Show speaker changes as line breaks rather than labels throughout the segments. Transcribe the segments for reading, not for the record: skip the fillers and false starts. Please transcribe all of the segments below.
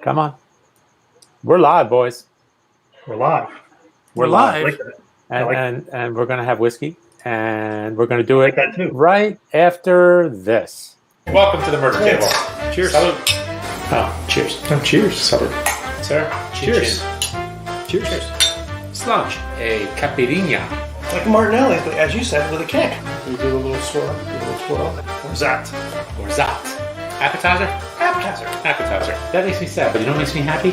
Come on. We're live, boys.
We're live.
We're live.
Like
And we're going to have whiskey. And we're going to do it
that too.
right after this. Welcome to the Murder Table.
Cheers.
Salud. Oh, cheers.
Oh, cheers.
Salud. Sir,
Cheers.
Cheers. Slunch. A caipirinha.
Like Martinelli, as you said, with a kick.
We do a little swirl.
Or Zat.
Or Zat. Appetizer? Appetizer. That makes me sad, but you know what makes me happy?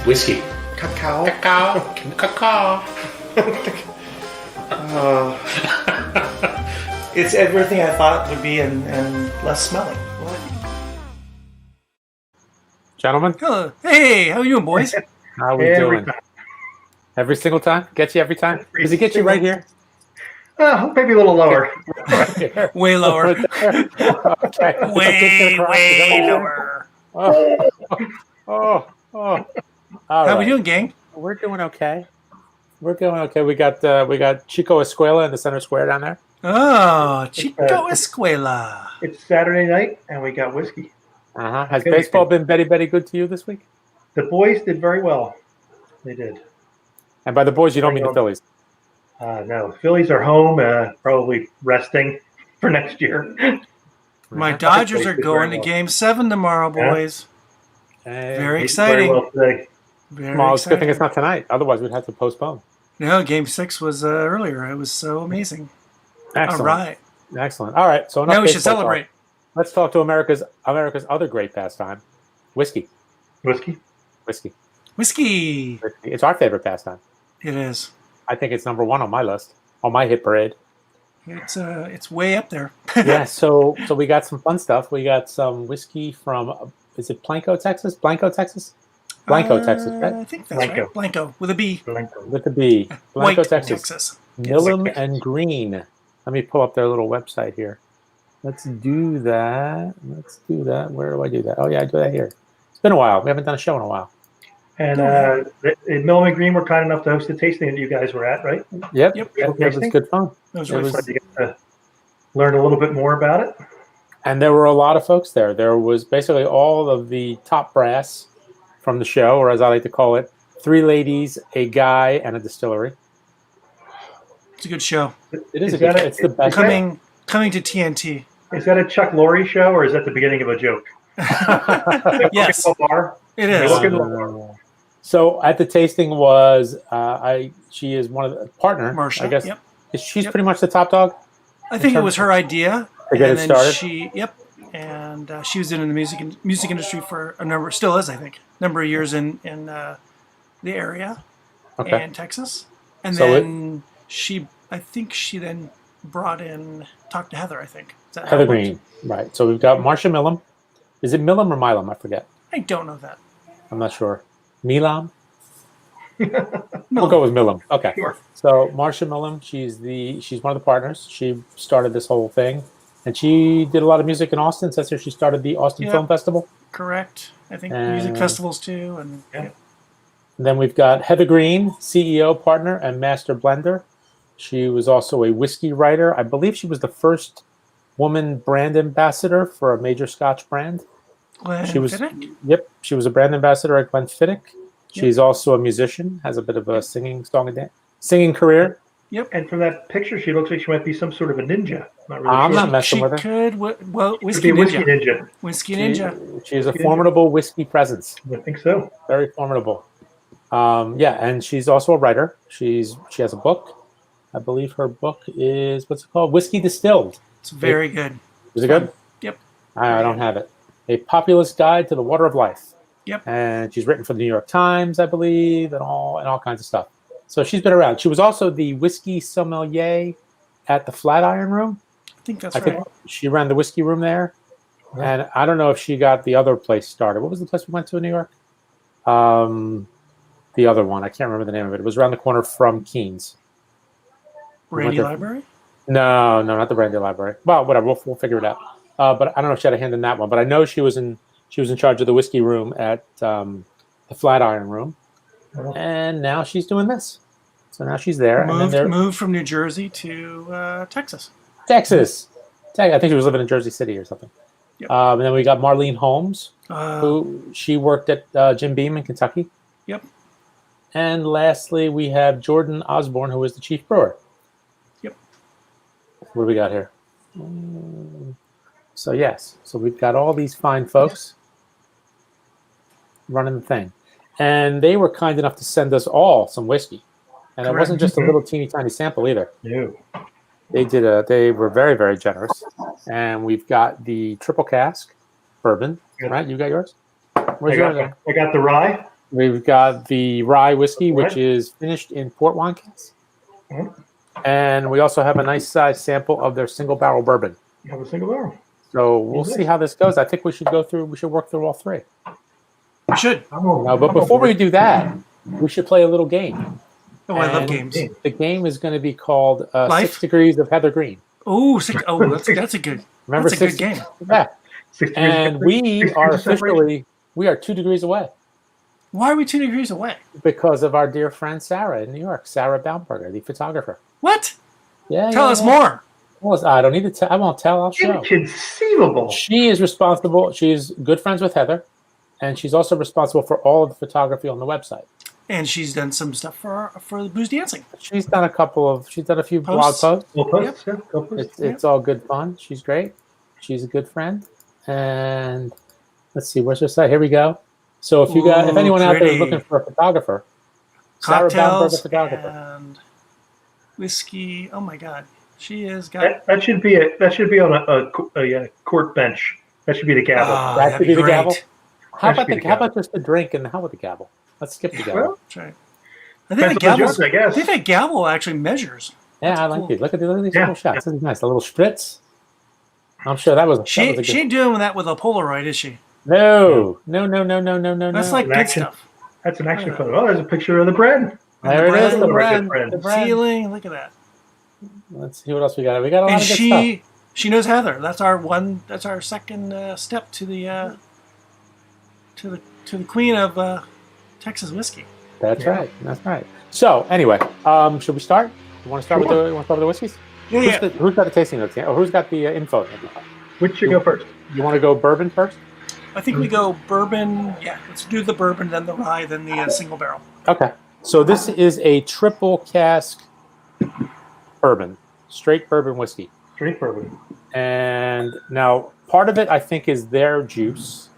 Whiskey.
Cacao. It's everything I thought it would be and less smelling.
Gentlemen,
Hello. Hey, how you doing, boys?
how are we doing? Every single time? Get you every time? Does it get you right here?
Maybe a little lower.
Right here.
Way lower.
Okay.
Way lower.
Oh. All
How
right.
we doing, gang?
We're doing okay. We got Chico Escuela in the center square down there.
Oh, Chico Escuela.
It's Saturday night, and we got whiskey.
Has baseball been very good to you this week?
The boys did very well. They did.
And by the boys, you don't mean the Phillies.
No, the Phillies are home, probably resting for next year.
My Dodgers are going to Game 7 tomorrow, boys. Very exciting.
Very well today.
Well, it's a good thing it's not tonight. Otherwise, we'd have to postpone.
No, Game 6 was earlier. It was so amazing.
Excellent.
All right.
Excellent. All right. So
Now we should celebrate.
Let's talk to America's other great pastime, whiskey.
Whiskey?
Whiskey.
It's our favorite pastime.
It is.
I think it's number one on my list, on my hit parade.
It's way up there.
Yeah. So we got some fun stuff. We got some whiskey from, is it Blanco, Texas? Blanco, Texas, right?
I think that's
Blanco.
right. Blanco with a B.
With the B. Blanco,
White,
Texas. Milam Greene. Let me pull up their little website here. Let's do that. Where do I do that? Oh, yeah, I do that here. It's been a while. We haven't done a show in a while.
And Milam Greene were kind enough to host the tasting that you guys were at, right?
Yep.
Yep.
It was good fun.
That was
It
really
was-
fun.
You get to learn a little bit more about it.
And there were a lot of folks there. There was basically all of the top brass from the show, or as I like to call it, 3 ladies, a guy, and a distillery.
It's a good show.
It is.
Is that
It's the best.
Coming to TNT.
Is that a Chuck Lorre show, or is that the beginning of a joke?
Yes,
Walk into a bar?
it
They
is.
walk into a bar.
So at the tasting was she is one of the partner.
Marsha.
I guess
Yep.
she's
Yep.
pretty much the top dog.
I think it was her idea.
To get
and
it
then
started?
And she was in the music industry for still is, I think, number of years in the area
Okay.
and Texas. And
So
then I think she then talked to Heather, I think. Is that how
Heather
it went?
Green. Right. So we've got Marsha Milam. Is it Milam or Milam? I forget.
I don't know that.
I'm not sure. Milam? We'll go with Milam. Okay.
Sure.
So Marsha Milam, she's one of the partners. She started this whole thing, and she did a lot of music in Austin. Says here she started the Austin
Yeah.
Film Festival.
Correct. I think music festivals too. And
And then we've got Heather Green, CEO, partner, and master blender. She was also a whiskey writer. I believe she was the first woman brand ambassador for a major Scotch brand. She was.
Glenfiddich?
Yep, she was a brand ambassador at Glenfiddich. She's also a musician, has a bit of a singing career.
And from that picture, she looks like she might be some sort of a ninja. Not really
I'm
sure.
not messing
She
with her.
could, well,
Could
Whiskey
be a whiskey
Ninja.
ninja.
Whiskey Ninja.
She is a formidable whiskey presence.
I think so.
Very formidable. And she's also a writer. She has a book. I believe her book is, what's it called? Whiskey Distilled.
It's very good.
Is it good?
Yep.
I don't have it. A Populist Guide to the Water of Life.
Yep.
And she's written for the New York Times, I believe, and all kinds of stuff. So she's been around. She was also the whiskey sommelier at the Flatiron Room.
I think that's
I
right.
think she ran the whiskey room there. And I don't know if she got the other place started. What was the place we went to in New York? The other one. I can't remember the name of it. It was around the corner from Keens.
Brandy
went to-
Library?
No, not the Brandy Library. Well, whatever. We'll figure it out. But I don't know if she had a hand in that one. But I know she was in charge of the whiskey room at the Flatiron Room. And now she's doing this. So now she's there.
Moved from New Jersey to Texas.
Texas. I think she was living in Jersey City or something.
Yep.
And then we got Marlene Holmes,
Uh,
she worked at Jim Beam in Kentucky.
Yep.
And lastly, we have Jordan Osborne, who is the chief brewer.
Yep.
What do we got here? So we've got all these fine folks running the thing. And they were kind enough to send us all some whiskey. And it wasn't just a little teeny tiny sample either.
No.
They were very, very generous. And we've got the triple cask bourbon, right? You got yours? Where's yours?
I got the rye.
We've got the rye whiskey, which
Right.
is finished in port wine casks.
Mhm.
And we also have a nice size sample of their single barrel bourbon.
You have a single barrel.
So we'll see how this goes. I think we should work through all three.
we should.
But before we do that, we should play a little game.
Oh, I love
And
games.
The game is going to be called
Life?
6 Degrees of Heather Green.
Oh, that's a good.
Remember
That's a good game.
Yeah.
6 degrees
And
of-
we
6
are
degrees of separation.
officially, we are 2 degrees away
Why are we 2 degrees away?
because of our dear friend Sarah in New York, Sarah Baumberger, the photographer.
What?
Yeah.
Tell us more.
Well, I don't need to tell. I won't tell. I'll show.
Inconceivable.
She is responsible. She's good friends with Heather, and she's also responsible for all of the photography on the website.
And she's done some stuff for the booze dancing.
She's done a few blog
Posts?
posts.
Well, posts, yeah, go posts.
It's all good fun. She's great. She's a good friend. And let's see, where's her site? Here we go. So if anyone out there is
pretty.
looking for a photographer, Sarah Baumberger
Cocktails
photographer.
and whiskey. Oh my God, she has got.
That should be on a court bench. That should be the gavel.
Ah,
That
that'd
should be the
great.
gavel. How
That should be the
how about just the drink and how about the gavel? Let's skip the gavel.
Well,
That's right. I think
depends on the judge, I
I
guess.
think that gavel actually measures.
Yeah,
That's
I like
cool.
these. Look at these
Yeah,
little shots. This is nice. A little spritz. I'm sure that was a
She
good.
ain't doing that with a Polaroid, is she?
No.
That's like good
action.
stuff.
That's an action photo. Oh, there's a picture of the bread.
There it is, the
brand.
brand.
The
The brand.
Ceiling. Look at that.
Let's see what else we got. We got a lot
And
of good stuff.
she knows Heather. That's our one. That's our second step to the queen of Texas whiskey.
That's right. That's right. So anyway, should we start? You want to start with the whiskeys?
Yeah.
Who's got the tasting notes? Or who's got the info?
Which should go first?
You want to go bourbon first?
I think we go bourbon. Yeah, let's do the bourbon, then the rye, then the single barrel.
Okay. So this is a triple cask bourbon, straight bourbon whiskey.
Straight bourbon.
And now part of it, I think, is their juice.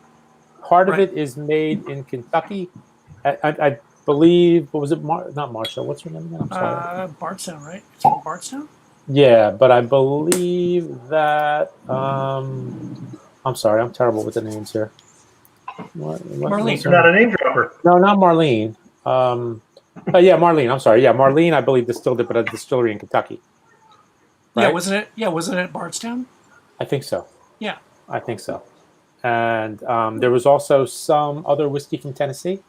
Part of
Right.
it is made in Kentucky. I believe, what was it? Not Marsha. What's her name again? I'm sorry.
Bardstown, right? It's from Bardstown?
Yeah, but I believe that. I'm sorry, I'm terrible with the names here.
Marlene.
what's her
You're not
name?
a name dropper.
No, not Marlene. Yeah, Marlene. I'm sorry. Yeah, Marlene. I believe distilled it, but a distillery in Kentucky.
Yeah,
Right?
wasn't it Bardstown?
I think so.
Yeah.
I think so. And there was also some other whiskey from Tennessee.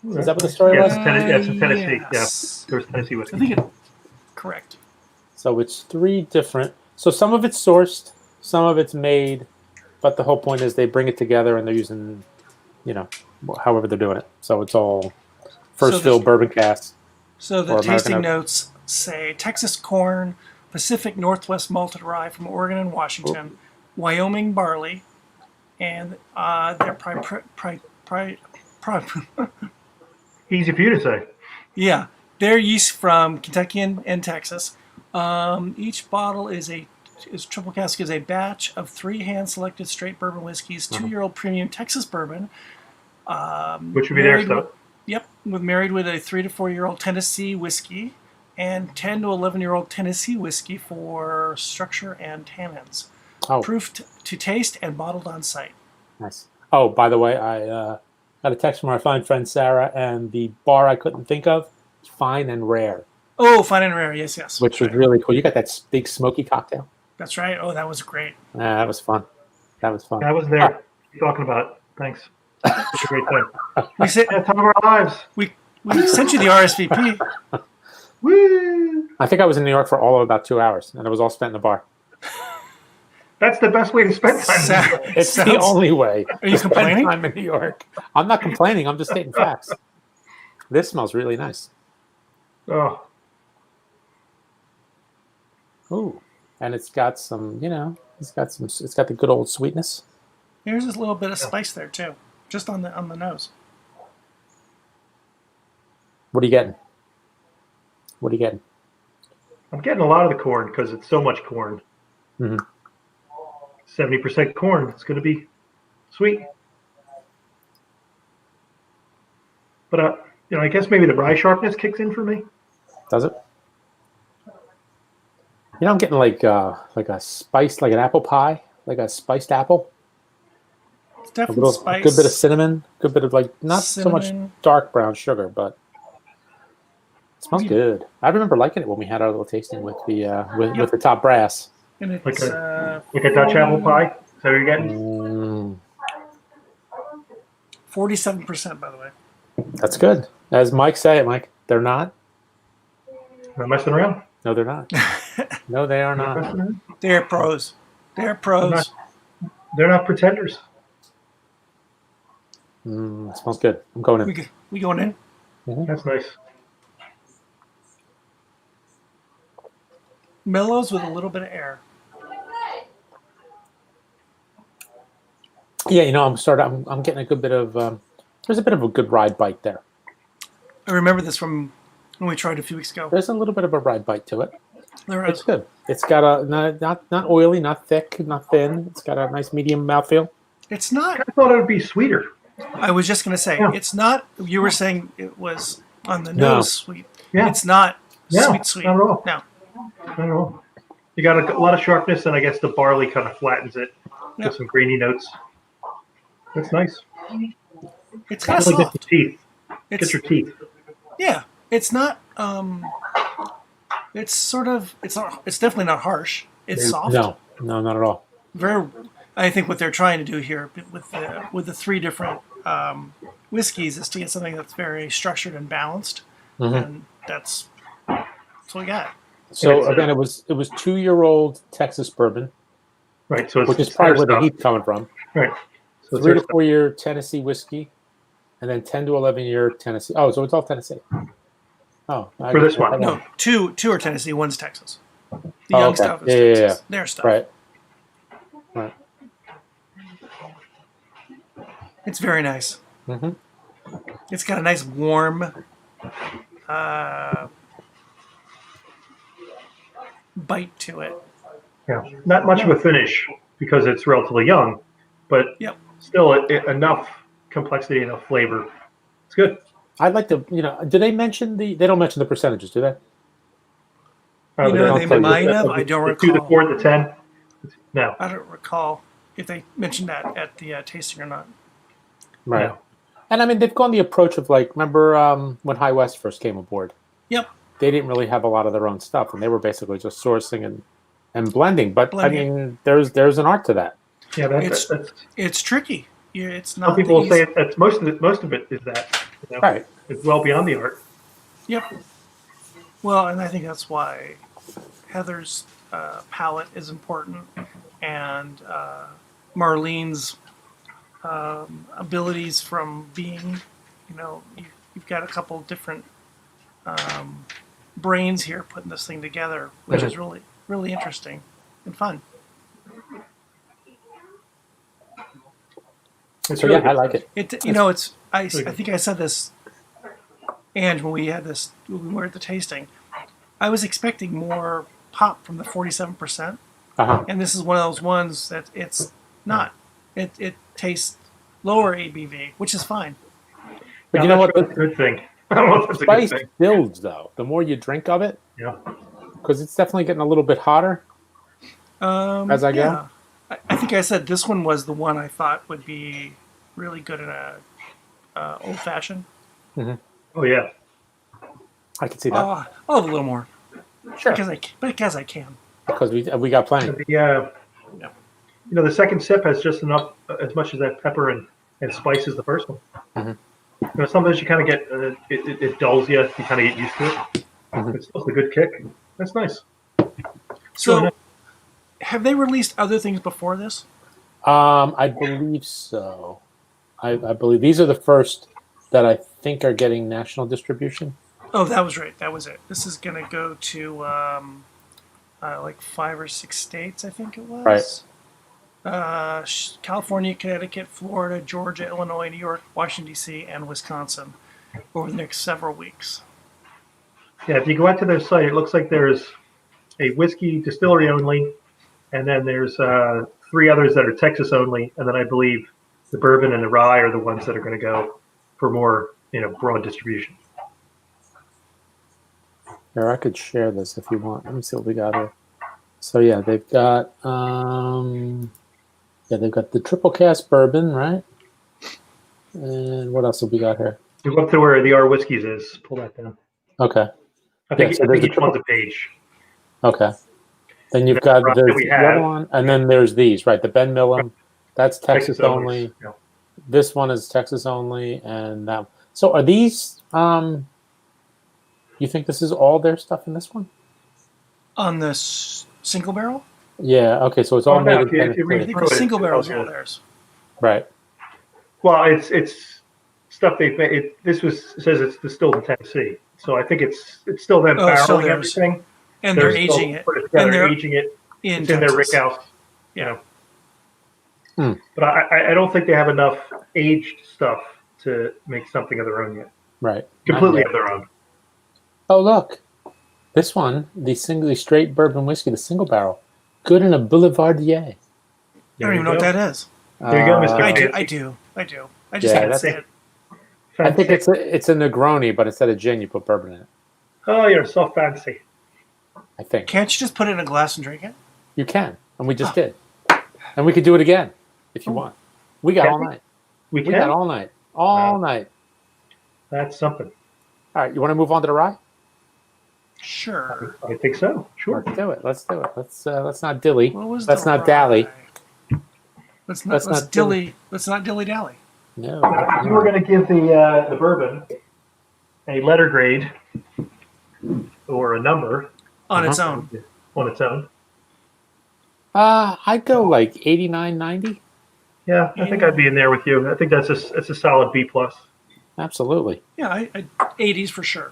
Is that what the story
Yes,
was?
it's in Tennessee.
Yes.
Yeah, there was Tennessee
I
whiskey.
think it. Correct.
So it's 3 different. So some of it's sourced, some of it's made, but the whole point is they bring it together and they're using, however they're doing it. So it's all first fill bourbon casks.
So the
Or American
tasting
oak.
notes say Texas corn, Pacific Northwest malted rye from Oregon and Washington, Wyoming barley, and their
Easy for you to say.
yeah, their yeast from Kentucky and Texas. Each bottle is triple cask is a batch of 3 hand-selected straight bourbon whiskeys, 2-year-old premium Texas bourbon.
Which would be their
married
stuff.
married with a 3 to 4-year-old Tennessee whiskey and 10 to 11-year-old Tennessee whiskey for structure and tannins.
Oh,
Proofed to taste and bottled on site.
nice. Oh, by the way, I got a text from our fine friend Sarah, and the bar I couldn't think of, Fine and Rare,
Oh, fine and rare. Yes.
which was really cool. You got that big smoky cocktail.
That's right. Oh, that was great.
That was fun.
I was there. What are you talking about? Thanks. It's a great time.
We said
Yeah, time of our lives.
we sent you the RSVP.
Woo!
I think I was in New York for all of about 2 hours, and it was all spent in the bar.
That's the best way to spend time.
Sa-
It's the
sounds-
only way.
Are you
to spend
complaining?
time in New York. I'm not complaining. I'm just stating facts. This smells really nice.
Oh,
Ooh, and it's got some, it's got the good old sweetness.
There's a little bit of spice there too, just on the nose.
What are you getting? What are you getting?
I'm getting a lot of the corn because it's so much corn.
Mhm.
70% corn. It's going to be sweet. But I guess maybe the rye sharpness kicks in for me.
Does it? I'm getting like a spice, like an apple pie, like a spiced apple.
It's
A
definitely
little,
spice.
good bit of cinnamon, good bit of like not so much
Cinnamon.
dark brown sugar, but it smells
You-
good. I remember liking it when we had our little tasting with the
Yep.
with the top brass.
And it's
Like a Dutch apple pie. Is that what you're getting?
Mm,
47%, by the way.
that's good. As Mike said, Mike, they're not.
Am I messing around?
No, they're not. No, they are
Am I
not.
messing around?
They're pros. They're pros.
They're not pretenders.
It smells good. I'm going in.
We going in?
That's nice.
Mellows with a little bit of air.
Yeah, I'm getting a good bit of. There's a bit of a good ride bite there.
I remember this from when we tried a few weeks ago.
There's a little bit of a ride bite to it.
There
It's
is.
good. It's got a not oily, not thick, not thin. It's got a nice medium mouthfeel.
It's not.
I thought it would be sweeter.
I was just going to say,
Yeah.
it's not. You were saying it was on the
No.
nose sweet.
Yeah.
It's not
No,
sweet.
not at all.
No.
Not at all. You got a lot of sharpness, and I guess the barley kind of flattens it
Yeah.
with some grainy notes. That's nice.
It's kind of
Really
soft.
get your teeth.
It's,
Get your teeth.
yeah. It's not. It's sort of. It's not. It's definitely not harsh. It's soft.
No, not at all.
Very. I think what they're trying to do here with the three different whiskeys is to get something that's very structured and balanced, and that's what we got.
So
It's,
again, it was 2-year-old Texas bourbon,
Right. So it's
which is probably where the
stuff.
heat's coming from.
Right. So it's
3 to
their
4 year Tennessee whiskey, and then 10 to 11-year Tennessee. Oh, so it's all Tennessee. Oh,
For this one.
No, two are Tennessee, one's Texas. The
Oh,
young
okay.
stuff is
Yeah,
Texas.
yeah.
Their stuff.
Right.
It's very nice.
Mm-hmm.
It's got a nice warm bite to it.
Yeah. Not much of a finish because it's relatively young, but
Yep.
still enough complexity, enough flavor. It's good.
I'd like to, do they mention they don't mention the percentages, do they?
You know, they might have. I don't
the 2, the
recall.
4, the 10. No.
I don't recall if they mentioned that at the tasting or not.
Right.
No.
And I mean, they've gone the approach of like, remember when High West first came aboard?
Yep.
They didn't really have a lot of their own stuff, and they were basically just sourcing and blending. But
Blending.
I mean, there's an art to that.
Yeah,
It's-
that's
It's tricky. Yeah, it's
some
not.
people will
the
say
easy-
that's most of it is that. You know?
Right.
It's well beyond the art.
Yep. Well, and I think that's why Heather's palate is important, and Marlene's abilities from being, you've got a couple different brains here putting this thing together, which is really, really interesting and fun.
It's
So
really
yeah, I
good.
like it.
It's I
Really good.
think I said this, and when we were at the tasting, I was expecting more pop from the 47%,
Uh-huh.
and this is one of those ones that it's not. It tastes lower ABV, which is fine.
But
I'm
you know
not
what?
sure that's a good thing. I don't know if that's a good
Spice
thing.
builds though. The more you drink of it,
Yeah.
because it's definitely getting a little bit hotter. As I go?
Yeah. I think I said this one was the one I thought would be really good in a old fashioned.
Oh yeah.
I can see that
I'll have a little more
sure
because I can.
because we got plenty.
The second sip has just enough, as much as that pepper and spice as the first one. Sometimes you kind of get it dulls you. You kind of get used to it. It's still a good kick. That's nice.
So,
Really nice.
have they released other things before this?
I believe so. I believe these are the first that I think are getting national distribution.
Oh, that was right. That was it. This is going to go to like 5 or 6 states, I think it was.
Right.
California, Connecticut, Florida, Georgia, Illinois, New York, Washington, D.C., and Wisconsin over the next several weeks.
Yeah, if you go out to their site, it looks like there's a whiskey distillery only, and then there's 3 others that are Texas only, and then I believe the bourbon and the rye are the ones that are going to go for more, broad distribution.
Here, I could share this if you want. Let me see what we got here. So yeah, they've got they've got the triple cask bourbon, right? And what else have we got here?
You go up to where the R Whiskies is. Pull that down.
Okay.
I think,
so
I
there's
think
the
each one's a page.
Okay. Then you've got the other one, and then there's these, right? The Ben Milam, that's Texas only.
Yeah.
This one is Texas only, and that. So are these? You think this is all their stuff in this one?
On this single barrel?
Yeah. Okay. So it's all made in
I think the single barrel is all theirs.
Right.
Well, it's stuff they've made. This says it's distilled in Tennessee, so I think it's still them barreling everything,
and they're aging it,
and they're aging it in their rick house.
Yeah.
But I don't think they have enough aged stuff to make something of their own yet.
Right.
Completely of their own.
Oh look, this one, the straight bourbon whiskey, the single barrel, good in a Boulevardier.
I don't even know what that is.
There you go, Mr.
I do. I just can't say it.
I think it's a Negroni, but instead of gin, you put bourbon in it.
Oh, you're so fancy.
I think.
Can't you just put it in a glass and drink it?
You can, and we just did. And we could do it again if you want. We got all night.
We
got all night. All night.
That's something.
All right, you want to move on to the rye?
Sure.
I think so. Sure.
Let's do it. Let's not dilly. Let's not
rye?
dally.
Let's not dilly dally.
No.
If you were going to give the bourbon a letter grade or a number
on its own.
On its own.
I'd go like 89, 90.
Yeah, I think I'd be in there with you. I think that's a solid B plus.
Absolutely.
Yeah, I 80s for sure.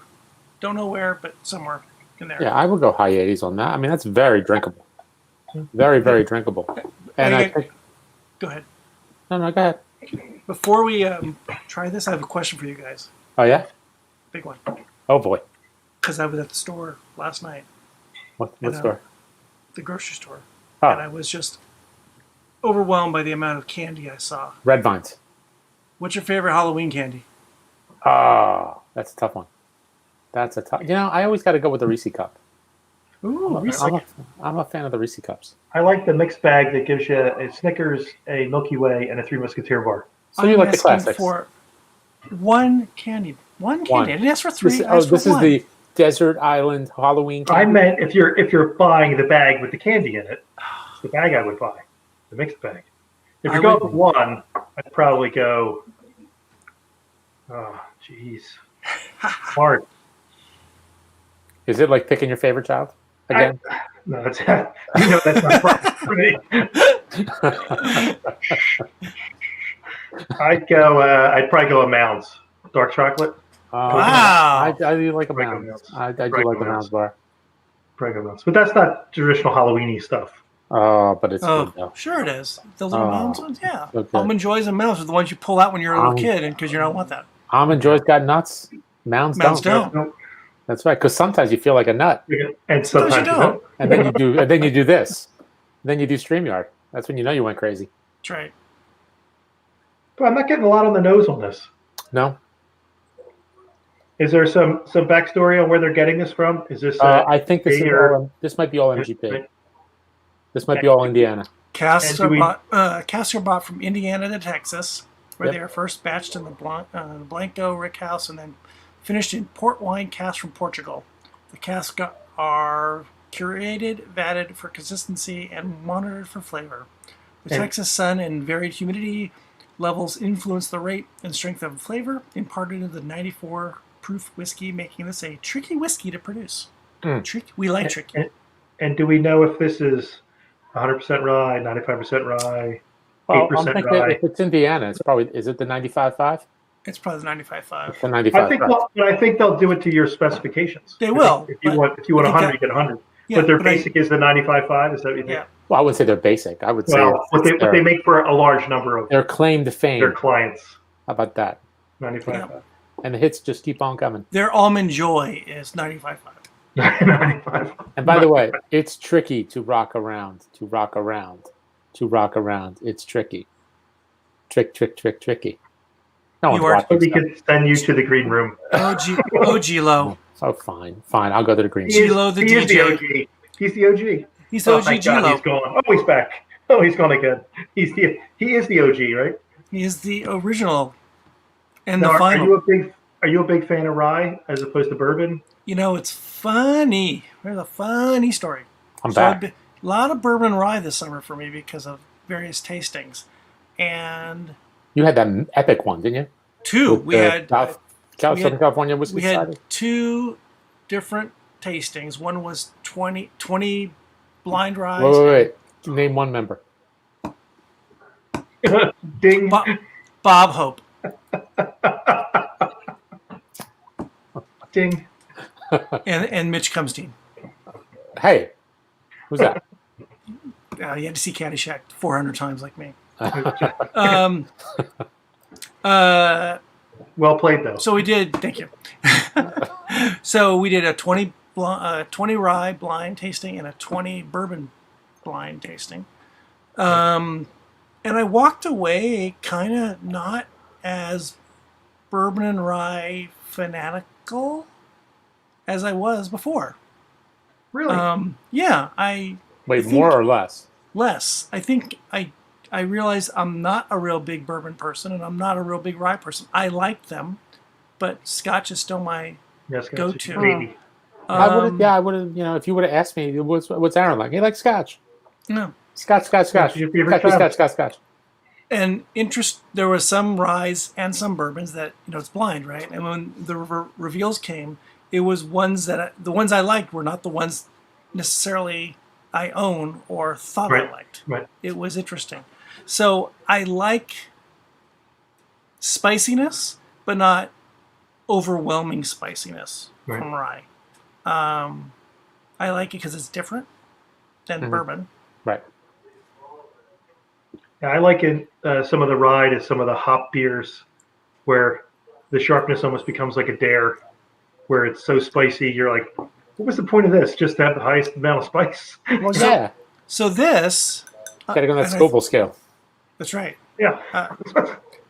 Don't know where, but somewhere in there.
Yeah, I would go high 80s on that. I mean, that's very drinkable. Very, very drinkable. And I think...
Go ahead.
No, go ahead.
Before we try this, I have a question for you guys.
Oh, yeah?
Big one.
Oh, boy.
Because I was at the store last night.
What store?
The grocery store.
Oh.
And I was just overwhelmed by the amount of candy I saw.
Red Vines.
What's your favorite Halloween candy?
Oh, that's a tough one. That's a tough... I always got to go with the Reese cup.
Ooh, Reese.
I'm a fan of the Reese cups.
I like the mixed bag that gives you a Snickers, a Milky Way, and a Three Musketeer bar.
So you like the classics?
For one candy. One candy. I didn't ask for three.
This is the Desert Island Halloween candy?
I meant if you're buying the bag with the candy in it, it's the bag I would buy, the mixed bag. If you're going for one, I'd probably go. Oh, jeez, hard.
Is it like picking your favorite child again?
No, that's not proper for me. I'd probably go a Mounds dark chocolate.
Wow.
I do like a Mounds. I do like the Mounds bar.
Probably go Mounds, but that's not traditional Halloweeny stuff.
Oh, but it's good though.
Sure it is. Those little Mounds ones, yeah.
Okay.
Almond Joys and Mounds are the ones you pull out when you're a little kid, and because you don't want that.
Almond Joy's got nuts. Mounds don't.
Nope.
That's right. Because sometimes you feel like a nut,
and sometimes you don't.
And then you do. And then you do this. Then you do StreamYard. That's when you know you went crazy.
That's right.
But I'm not getting a lot on the nose on this.
No.
Is there some backstory on where they're getting this from? Is this?
I think this might be all MGP. This might be all Indiana.
Casks are bought from Indiana to Texas, where they are first batched in the Blanco rick house and then finished in port wine casks from Portugal. The casks are curated, vatted for consistency, and monitored for flavor. The Texas sun and varied humidity levels influence the rate and strength of flavor, imparted into the 94 proof whiskey, making this a tricky whiskey to produce. We like tricky.
And do we know if this is 100% rye, 95% rye, 8% rye?
If it's Indiana, it's probably, is it the 95.5?
It's probably the 95.5.
It's the 95.
I think they'll do it to your specifications.
They will.
If you want 100, you get 100.
Yeah,
but their basic is the 95.5. Is that what you think?
Yeah.
Well, I wouldn't say they're basic. I would say
Well, what they make for a large number of
their claim to fame.
their clients.
How about that?
95.
Yeah.
And the hits just keep on coming.
Their Almond Joy is 95.5.
95.
And by the way, it's tricky to rock around, to rock around, to rock around. It's tricky. Tricky. No one's
You are-
watching
We
stuff.
could send you to the green room.
Gilo.
Oh, fine. I'll go to the green.
He is,
Gilo the
he is the
DJ.
OG. He's the OG.
He's the OG
thank God,
Gilo.
he's gone. Oh, he's back. Oh, he's gone again. He is the OG, right?
He is the original and
Now,
the final.
Are you a big fan of rye as opposed to bourbon?
You know, it's funny. There's a funny story.
I'm
So
back.
a lot of bourbon rye this summer for me because of various tastings.
You had that epic one, didn't you?
Two.
With the Southern
had-
California whiskey
We had
cider?
two different tastings. One was 20 blind ryes.
Wait. Name one member.
Ding.
Bob Hope.
Ding.
and Mitch Cumstein.
Hey, who's that?
You had to see Caddyshack 400 times like me.
Well played, though.
So we did. Thank you. So we did a 20 rye blind tasting and a 20 bourbon blind tasting. And I walked away kind of not as bourbon and rye fanatical as I was before.
Really?
Yeah,
Wait,
think-
more or less?
less. I think I realized I'm not a real big bourbon person and I'm not a real big rye person. I like them, but Scotch is still my
yes,
go-to.
baby.
I would have, if you would have asked me, what's Aaron like? He likes Scotch.
no.
Scotch.
What's your favorite
Scotch.
And there was some ryes and some bourbons that it's blind, right? And when the reveals came, it was the ones I liked were not the ones necessarily I own or thought I liked.
Right.
It was interesting. So I like spiciness, but not overwhelming spiciness from rye. I like it because it's different than bourbon.
Right.
Yeah, I like it. Some of the rye to some of the hop beers, where the sharpness almost becomes like a dare, where it's so spicy. You're like, what was the point of this? Just to have the highest amount of spice?
Well, yeah.
So this,
Got to go on that
and I-
Scoville scale.
that's right.
Yeah.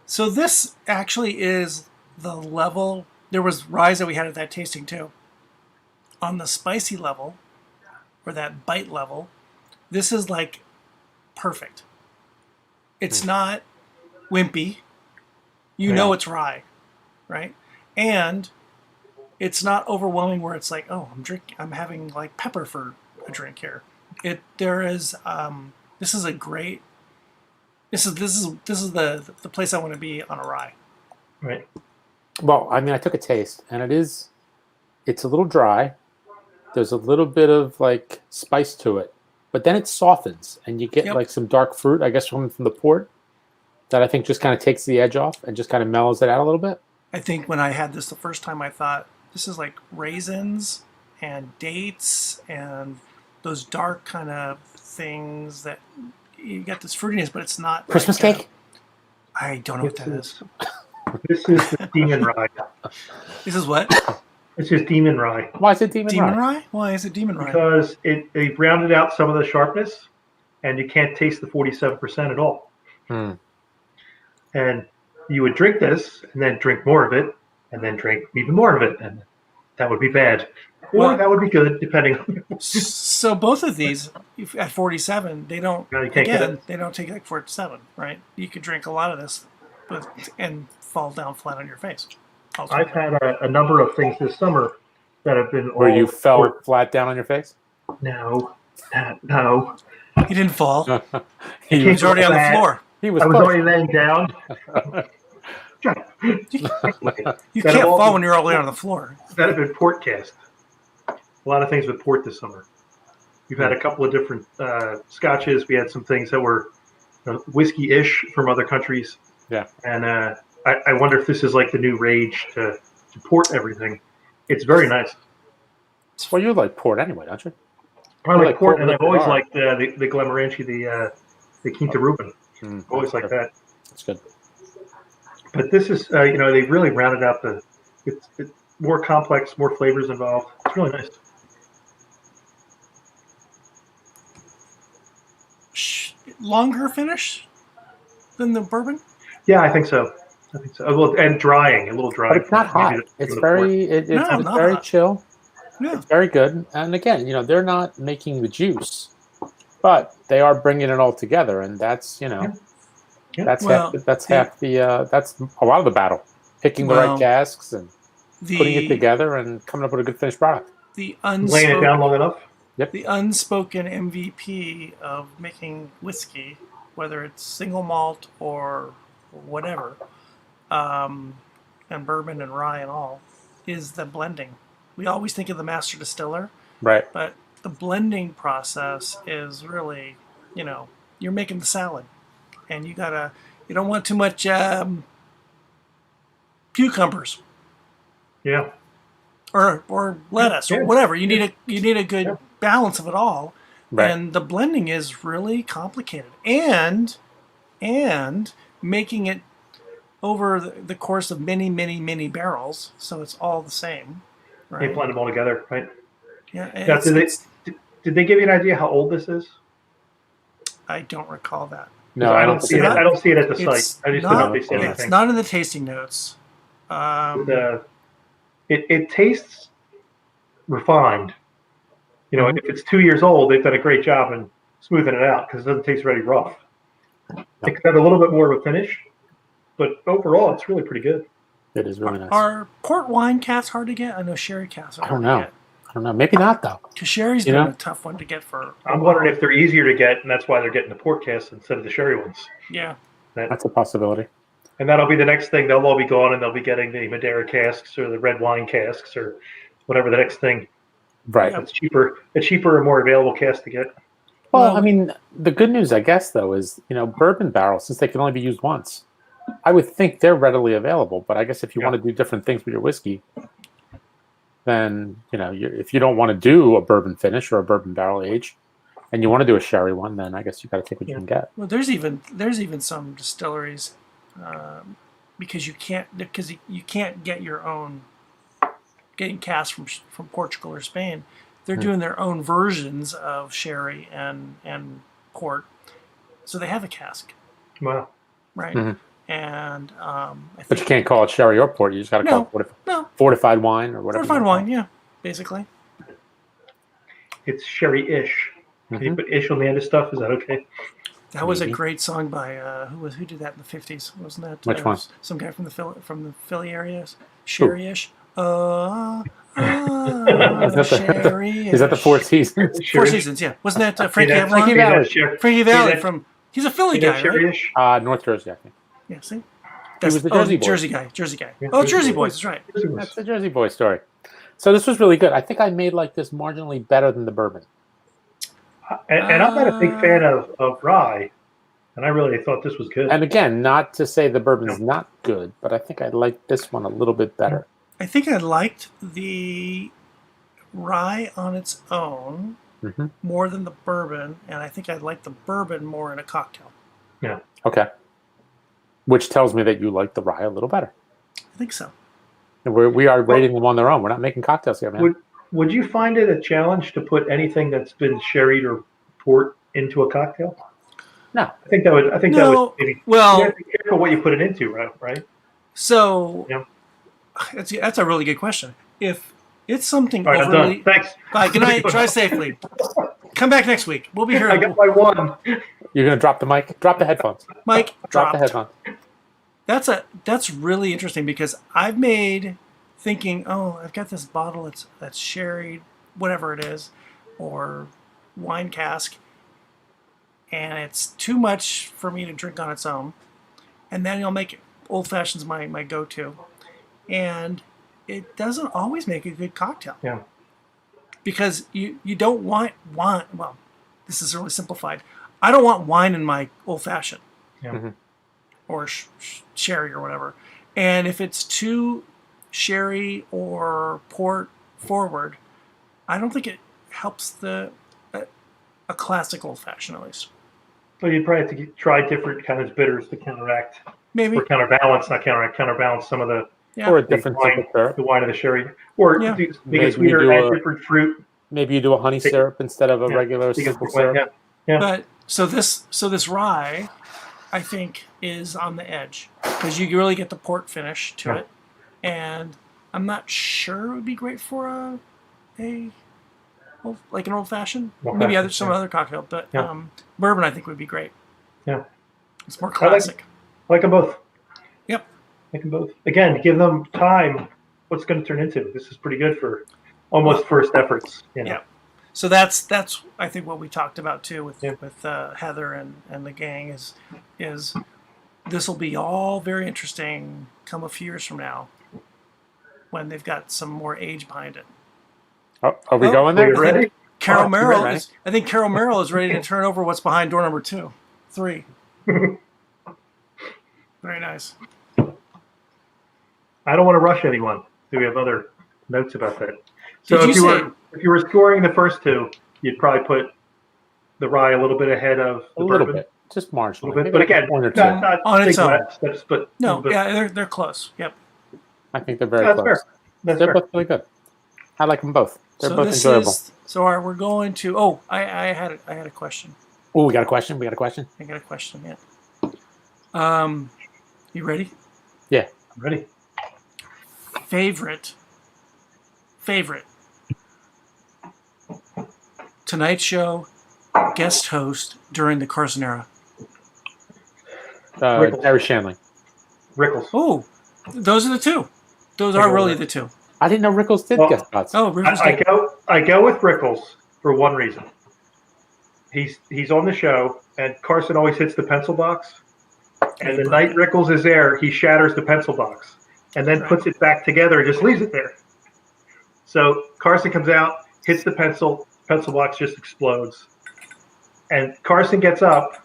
So this actually is the level. There was ryes that we had at that tasting too. On the spicy level, or that bite level, this is like perfect. It's not wimpy. You know it's rye, right? And it's not overwhelming where it's like, oh, I'm having like pepper for a drink here. This is a great. This is the place I want to be on a rye.
Right.
Well, I mean, I took a taste, and it's a little dry. There's a little bit of like spice to it, but then it softens, and you get like some dark fruit, I guess, from the port, that I think just kind of takes the edge off and just kind of mellows it out a little bit.
I think when I had this the first time, I thought this is like raisins and dates and those dark kind of things that you got this fruitiness, but it's not
Christmas
like,
cake?
I don't know what that is.
This is the demon rye.
This is what?
This is demon rye
Why is it demon
Demon
rye?
rye? Why is it demon rye?
because they rounded out some of the sharpness, and you can't taste the 47% at all. And you would drink this, and then drink more of it, and then drink even more of it, and that would be bad. Or
Well-
that would be good, depending on
So both of these at 47, they don't.
No, you can't get
Again,
it.
they don't take like 47, right? You could drink a lot of this, and fall down flat on your face.
I've had a number of things this summer that have been
Where you fell
port.
flat down on your face?
No.
He didn't fall.
He
He was already on the
Bad.
floor.
He was
I was
pushed.
already laying down.
You
That
can't
all-
fall when you're already on the floor.
That have been port cast. A lot of things with port this summer. We've had a couple of different scotches. We had some things that were whiskey-ish from other countries.
Yeah.
And I wonder if this is like the new rage to port everything. It's very nice.
Well, you like port anyway, don't you?
I like port, and
Liquid
I've always
are.
liked the Glenmorangie, the Quinta Reuben. Always like that.
That's good.
But this is, they really rounded out it's more complex, more flavors involved. It's really nice.
Longer finish than the bourbon?
Yeah, I think so. Well, and drying, a little dry.
But it's not hot. It's very it's
not
very
hot.
chill.
Yeah.
It's very good. And again, they're not making the juice, but they are bringing it all together, and that's
Yeah.
that's
Well,
that's a lot of the battle. Picking the right casks and putting it together and coming up with a good finished product.
The
Laying it down long enough.
The unspoken MVP of making whiskey, whether it's single malt or whatever, and bourbon and rye and all, is the blending. We always think of the master distiller,
Right.
but the blending process is really, you're making the salad, and you don't want too much cucumbers.
Yeah.
Or lettuce or whatever. You need a good balance of it all.
Right.
And the blending is really complicated. And making it over the course of many, many, many barrels, so it's all the same. Right?
They blend them all together, right?
Yeah.
Now, did they give you an idea how old this is?
I don't recall that.
No,
I don't see it. I don't see it at the site. I just don't know if they said
It's
anything.
not in the tasting notes.
It tastes refined. If it's 2 years old, they've done a great job in smoothing it out because it doesn't taste very rough. It's got a little bit more of a finish, but overall, it's really pretty good.
It is really nice.
Are port wine casks hard to get? I know sherry casks are hard to get.
I don't know. Maybe not though.
Because sherry's been a tough one to get for.
I'm wondering if they're easier to get, and that's why they're getting the port casks instead of the sherry ones.
Yeah.
That's a possibility.
And that'll be the next thing. They'll all be gone, and they'll be getting the Madeira casks or the red wine casks or whatever the next thing.
Right.
It's cheaper. A cheaper and more available cask to get.
Well, I mean, the good news, I guess, though, is bourbon barrels, since they can only be used once, I would think they're readily available. But I guess if you want to do different things with your whiskey, then if you don't want to do a bourbon finish or a bourbon barrel age, and you want to do a sherry one, then I guess you got to take what you can get.
Well, there's even some distilleries because you can't get your own getting casks from Portugal or Spain. They're doing their own versions of sherry and port, so they have a cask.
Wow.
Right.
Mm-hmm.
And
but you can't call it sherry or port. You just got to call it fortified wine or whatever.
Fortified wine, yeah, basically.
It's sherry-ish. Can you put ish on the end of stuff? Is that okay?
That was a great song by who did that in the 50s? Wasn't that
which one?
Some guy from the Philly areas. Sherry-ish.
Is that the Four Seasons?
Four Seasons, yeah. Wasn't that Frankie Avalon?
Frankie
Valley from. He's a Philly guy, right?
North Jersey, I think.
Yeah, see?
He was the Jersey boy.
Jersey guy.
Yeah,
Jersey Boys, that's right.
That's the Jersey Boy story. So this was really good. I think I made this marginally better than the bourbon.
And I'm not a big fan of rye, and I really thought this was good.
And again, not to say the bourbon's not good, but I think I liked this one a little bit better.
I think I liked the rye on its own more than the bourbon, and I think I liked the bourbon more in a cocktail.
Yeah.
Okay. Which tells me that you like the rye a little better.
I think so.
And we are rating them on their own. We're not making cocktails here, man.
Would you find it a challenge to put anything that's been sherried or port into a cocktail?
No.
I think that would maybe.
Well,
you have to be careful what you put it into, right?
So that's a really good question. If it's something
all right,
overly,
I'm done. Thanks.
Bye. Good night. Drive safely. Come back next week. We'll be here.
I got my one.
You're gonna drop the mic. Drop the headphones.
Mike,
drop the headphones.
That's really interesting because I've made thinking, I've got this bottle that's sherry, whatever it is, or wine cask, and it's too much for me to drink on its own. And then I'll make old fashions my go-to, and it doesn't always make a good cocktail.
Yeah.
Because you don't want wine. Well, this is really simplified. I don't want wine in my old fashioned.
Yeah.
Or sherry or whatever. And if it's too sherry or port forward, I don't think it helps a classic old fashioned at least.
So you'd probably have to try different kinds of bitters to counteract,
Maybe.
or counterbalance, not counteract, counterbalance some of the
Yeah.
Or a different
wine,
temperature.
the wine of the sherry, or
Yeah.
make
Maybe you
it sweeter,
do
add
a-
different fruit.
Maybe you do a honey
Take-
syrup instead of a
yeah,
regular
take a
simple
different way,
syrup.
Yeah.
But so this rye, I think, is on the edge because you really get the port finish to
Yeah.
it, and I'm not sure it would be great for like an old fashioned,
Old
maybe
fashioned,
some
yeah.
other cocktail, but
Yeah.
bourbon I think would be great.
Yeah.
It's more
I
classic.
like them both.
Yep.
Like them both. Again, give them time. What's going to turn into? This is pretty good for almost first efforts. You know.
Yeah. So that's I think what we talked about too with
Yeah.
Heather and the gang is this will be all very interesting come a few years from now when they've got some more age behind it.
Oh, are we
Oh,
going
Are
there?
you ready?
Carol
Oh,
Merrill
ready?
I think Carol Merrill is ready to turn over what's behind door number 2, 3. Very nice.
I don't want to rush anyone. Do we have other notes about that? So
Did
if
you
you were scoring the first two, you'd probably put the rye a little bit ahead of
A
the
little
bourbon.
bit, just
A
marginally.
little bit.
Maybe
But
like
again,
one or two.
not
On its
big
own.
steps, but
No,
but
yeah, they're close. Yep.
I think they're very
that's
close.
fair. That's
They're
fair.
both really good. I like them both. They're
So
both
this
enjoyable.
so all right, we're going to. Oh, I had a question.
Oh, we got a question. We got a question.
I got a question. Yeah. You ready?
I'm ready.
Favorite Tonight Show guest host during the Carson era.
Rickles.
Jerry Shanley.
Rickles.
Oh, those are the two. Those are really the two.
I didn't know Rickles did
Well,
guest spots.
Oh, Rivers
I
did.
go with Rickles for one reason. He's on the show, and Carson always hits the pencil box. And the night Rickles is there, he shatters the pencil box and then puts it back together and just leaves it there. So Carson comes out, hits the pencil box just explodes. And Carson gets up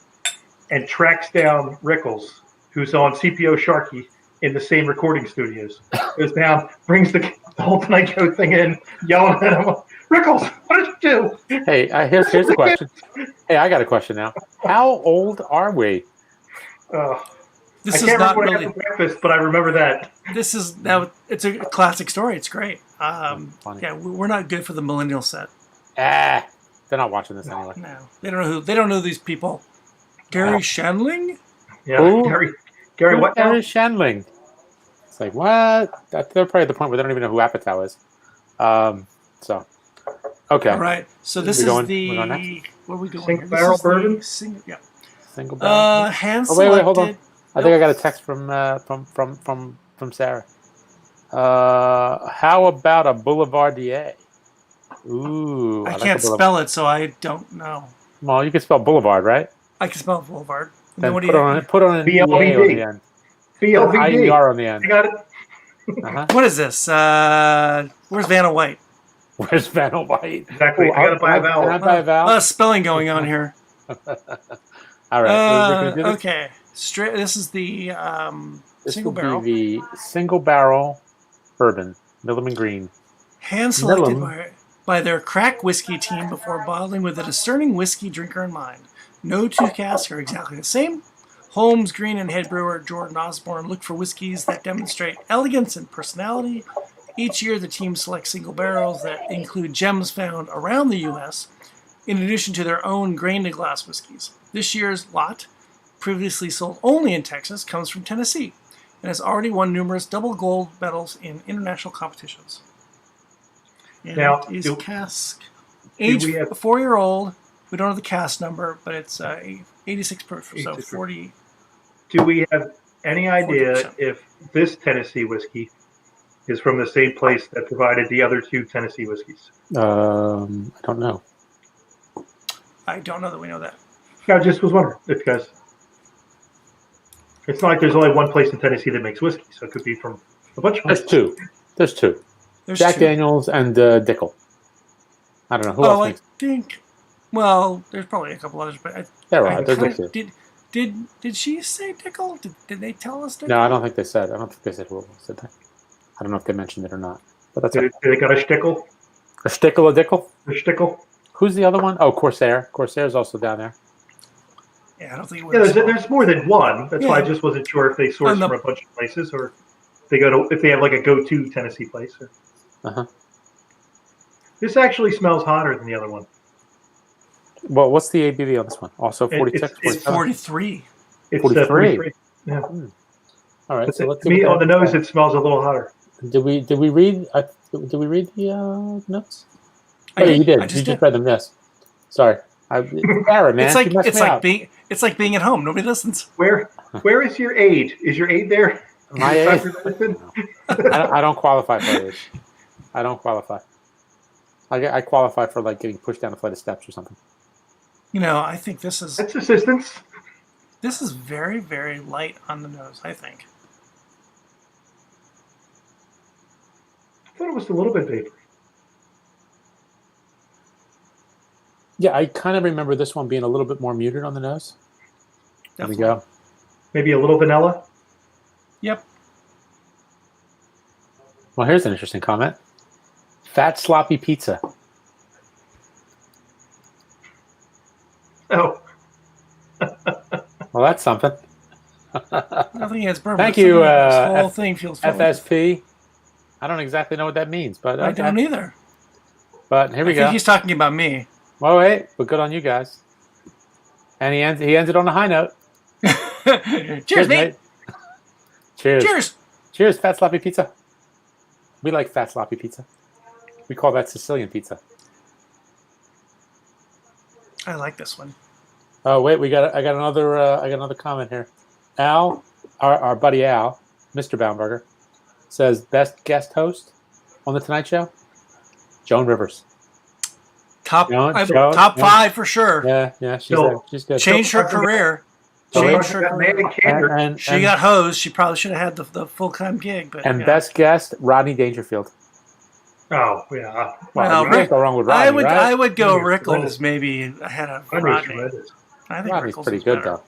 and tracks down Rickles, who's on CPO Sharkey in the same recording studios. Goes down, brings the whole Tonight Show thing in, yelling at him, Rickles, what did you do?
Hey, here's the question. Hey, I got a question now. How old are we?
I
This is
can't
not
remember what I
really.
had for breakfast, but I remember that.
This is now. It's a classic story. It's great.
Funny.
Yeah, we're not good for the millennial set.
They're not watching this anyway.
No, they don't know who. They don't know these people. Gary Shandling.
Yeah,
Who?
Gary, what now?
Gary Shandling. It's like, what? They're probably at the point where they don't even know who Apatow is. So, okay.
All right. So this
We
is
going-
the.
we going next?
Where are we going?
Single
here?
barrel
This is the
bourbon?
Yeah.
Single barrel.
Hand
Oh, wait, hold on.
selected.
I think I got a text from Sarah. How about a Boulevardier? Ooh,
I
like
can't
a Boulevard.
spell it, so I don't know.
Well, you can spell Boulevard, right?
I can spell Boulevard. And
Then
what do
put on an EA on
BLVD.
the end.
BLVD.
IER on the end.
I got it.
Uh-huh.
What is this? Where's Vanna White?
Where's Vanna White?
Exactly.
Ooh,
I got to buy a
Can I
vowel.
buy a vowel?
Spelling going on here.
All right. we can do this.
Okay. This is the
This
single
will
barrel.
be the single barrel bourbon, Milam Greene.
Hand selected
Milam.
by their crack whiskey team before bottling with a discerning whiskey drinker in mind. No two casks are exactly the same. Holmes, Greene, and head brewer Jordan Osborne look for whiskeys that demonstrate elegance and personality. Each year, the team selects single barrels that include gems found around the U.S., in addition to their own grain-to-glass whiskeys. This year's lot, previously sold only in Texas, comes from Tennessee and has already won numerous double gold medals in international competitions. And
Now,
it is
do-
cask.
do
Age
we have-
4-year-old. We don't have the cask number, but it's 86 proof, so
86 proof.
40.
Do we have any idea
40%.
if this Tennessee whiskey is from the same place that provided the other two Tennessee whiskeys?
I don't know.
I don't know that we know that.
I just was wondering because it's not like there's only one place in Tennessee that makes whiskey, so it could be from a bunch of
There's
places.
two. There's two.
There's
Jack
two.
Daniels and Dickel. I don't know who
Oh,
else
I
makes.
think. Well, there's probably a couple others, but
There
I
are. There's
kinda-
like two.
did she say Dickel? Did they tell us Dickel?
No, I don't think they said. I don't think they said who it was. Did they? I don't know if they mentioned it or not. But that's
Did
okay.
they got a shtickle?
A Stickel, a Dickel.
A shtickle?
Who's the other one? Oh, Corsair. Corsair's also down there.
Yeah, I don't think it
Yeah,
was.
there's more than one. That's why I
Yeah.
just wasn't sure if they source
On the-
from a bunch of places or if they have like a go-to Tennessee place. Or...
Uh-huh.
This actually smells hotter than the other one.
Well, what's the ABV on this one? Also 46,
it's
47?
43.
It's
43.
43. Yeah.
All right,
But
so let's
to
see
me,
what
on the
that-
nose, it smells a little hotter.
Did we read the notes?
I
Oh, yeah,
did.
you did.
I
You
just
just
did.
read them. Yes. Sorry, Sarah, man.
It's like
you messed me up.
being at home. Nobody listens.
Where is your aid? Is your aid there?
My
Is
age?
Dr. Benson?
I don't qualify for age. I don't qualify. I qualify for like getting pushed down a flight of steps or something.
You know, I think this is
That's assistance.
very, very light on the nose. I think.
I thought it was a little bit vapory.
Yeah, I kind of remember this one being a little bit more muted on the nose. There we
Definitely.
go.
Maybe a little vanilla.
Yep.
Well, here's an interesting comment. Fat sloppy pizza.
Oh,
Well, that's something.
Nothing against bourbon.
Thank
but
you,
this whole thing feels funny.
FSP. I don't exactly know what that means, but
I
okay.
don't either.
But here we
I
go.
think he's talking about me.
Well, wait, but good on you guys. And he ends it on a high note.
Cheers, mate.
Cheers.
Cheers.
Cheers, fat sloppy pizza. We like fat sloppy pizza. We call that Sicilian pizza.
I like this one.
Oh wait, I got another comment here. Al, our buddy Al, Mr. Baumberger, says best guest host on the Tonight Show, Joan Rivers.
Top
Joan,
5 for sure.
Yeah,
So-
she's good.
Changed her career. Changed her career.
And
She got hosed. She probably should have had the full-time gig. But
and
yeah.
best guest, Rodney Dangerfield.
oh yeah.
Well,
you can't go wrong with Rodney,
I would go
Rodney's
Rickles
tremendous.
maybe ahead of
Rodney's
Rodney.
tremendous.
I think
Rodney's
Rickles
pretty
is
good
better.
though.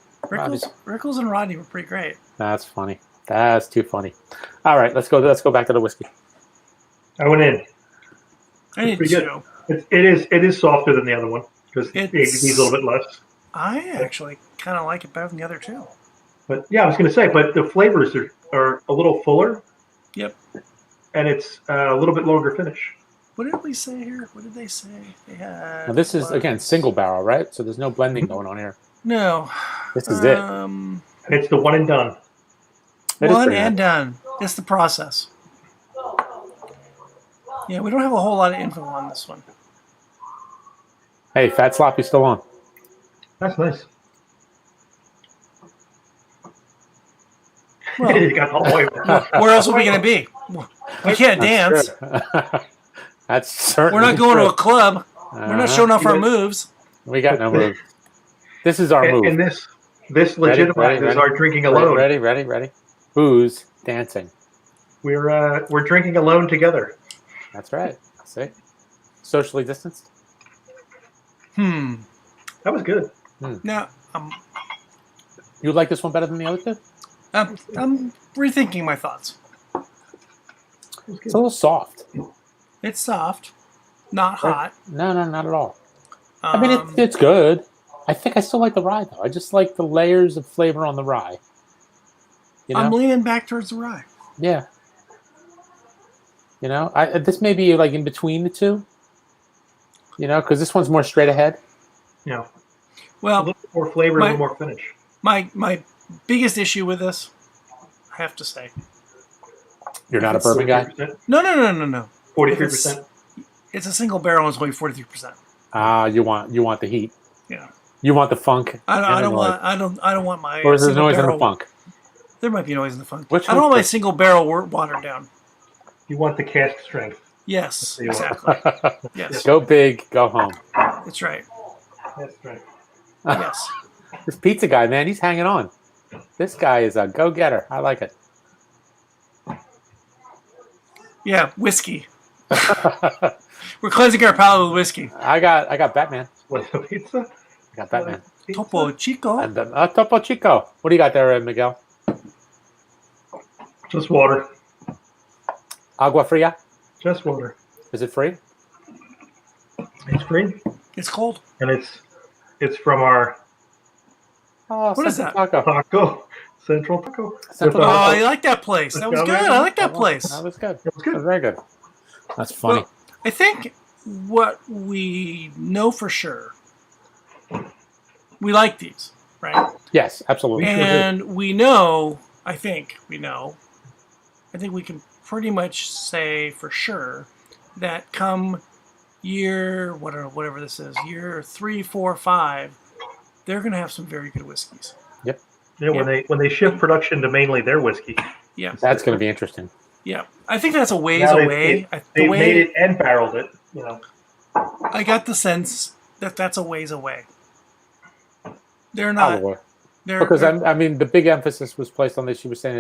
Rickles and Rodney were pretty great.
That's funny. That's too funny. All right, let's go back to the whiskey.
I went in.
I need
pretty good.
to.
It is softer than the other one because the
It's-
ABV is a little bit less.
I actually kind of like it better than the other two.
But yeah, I was going to say, but the flavors are a little fuller.
Yep.
And it's a little bit longer finish.
What did we say here? What did they say? They had.
Now this is again single barrel, right? So there's no blending going on here.
No.
This is it.
And it's the one and done.
It is
One
pretty
and
nice.
done. It's the process. Yeah, we don't have a whole lot of info on this one.
Hey, fat sloppy's still on.
That's nice.
Well,
You got the oil.
where else are we going to be? We can't dance.
That's certainly
We're not going
true.
to a club. We're not showing off our moves.
We got no move. This is our move.
And this
Ready,
legitimizes
ready,
our drinking alone.
Ready. Booze, dancing.
We're drinking alone together.
That's right. See? Socially distanced.
That was good.
Now,
You like this one better than the other two?
I'm rethinking my thoughts.
It's a little soft.
It's soft, not hot.
No, not at all. I mean, it's good. I think I still like the rye, though. I just like the layers of flavor on the rye. You know?
I'm leaning back towards the rye.
Yeah. You know, this may be like in between the two. You know, because this one's more straight ahead.
Yeah. A
Well,
little bit more flavor, a little more finish.
my biggest issue with this, I have to say,
You're not a bourbon guy?
43%.
no.
43%.
It's a single barrel and it's only 43%.
You want the heat.
Yeah.
You want the funk.
I
and
don't
the noise.
I don't want my
Or is there
single
noise in the
barrel-
funk?
There might be noise in the funk.
Which
I don't
one's
want my
the-
single barrel watered down.
You want the cask strength.
Yes,
There you are.
exactly. Yes,
Go big, go home.
that's right.
That's right.
Yes.
This pizza guy, man, he's hanging on. This guy is a go-getter. I like it.
Yeah, whiskey. We're cleansing our palate with whiskey.
I got Batman.
What's the pizza?
I got Batman.
Pizza?
Topo Chico.
And Topo Chico. What do you got there, Miguel?
Just water.
Agua Fria.
Just water.
Is it free?
It's free.
It's cold.
and it's from our
Oh,
What is
Central
that?
Taco.
Central Taco.
Central
With,
Oh,
Taco.
I like that place. That was good. I like that place.
That was good.
That was good.
That was very good. That's funny.
Well, I think what we know for sure, we like these, right?
Yes, absolutely.
And we know, I think we can pretty much say for sure that come year, whatever this is, year 3, 4, 5, they're going to have some very good whiskeys.
Yep.
Yeah, when they shift production to mainly their whiskey.
Yeah.
That's going to be interesting.
Yeah. I think that's a ways
Now
away.
They made it and barreled it. You know.
I got the sense that that's a ways away. They're not.
Probably.
They're,
Because
they're-
I mean, the big emphasis was placed on this. She was saying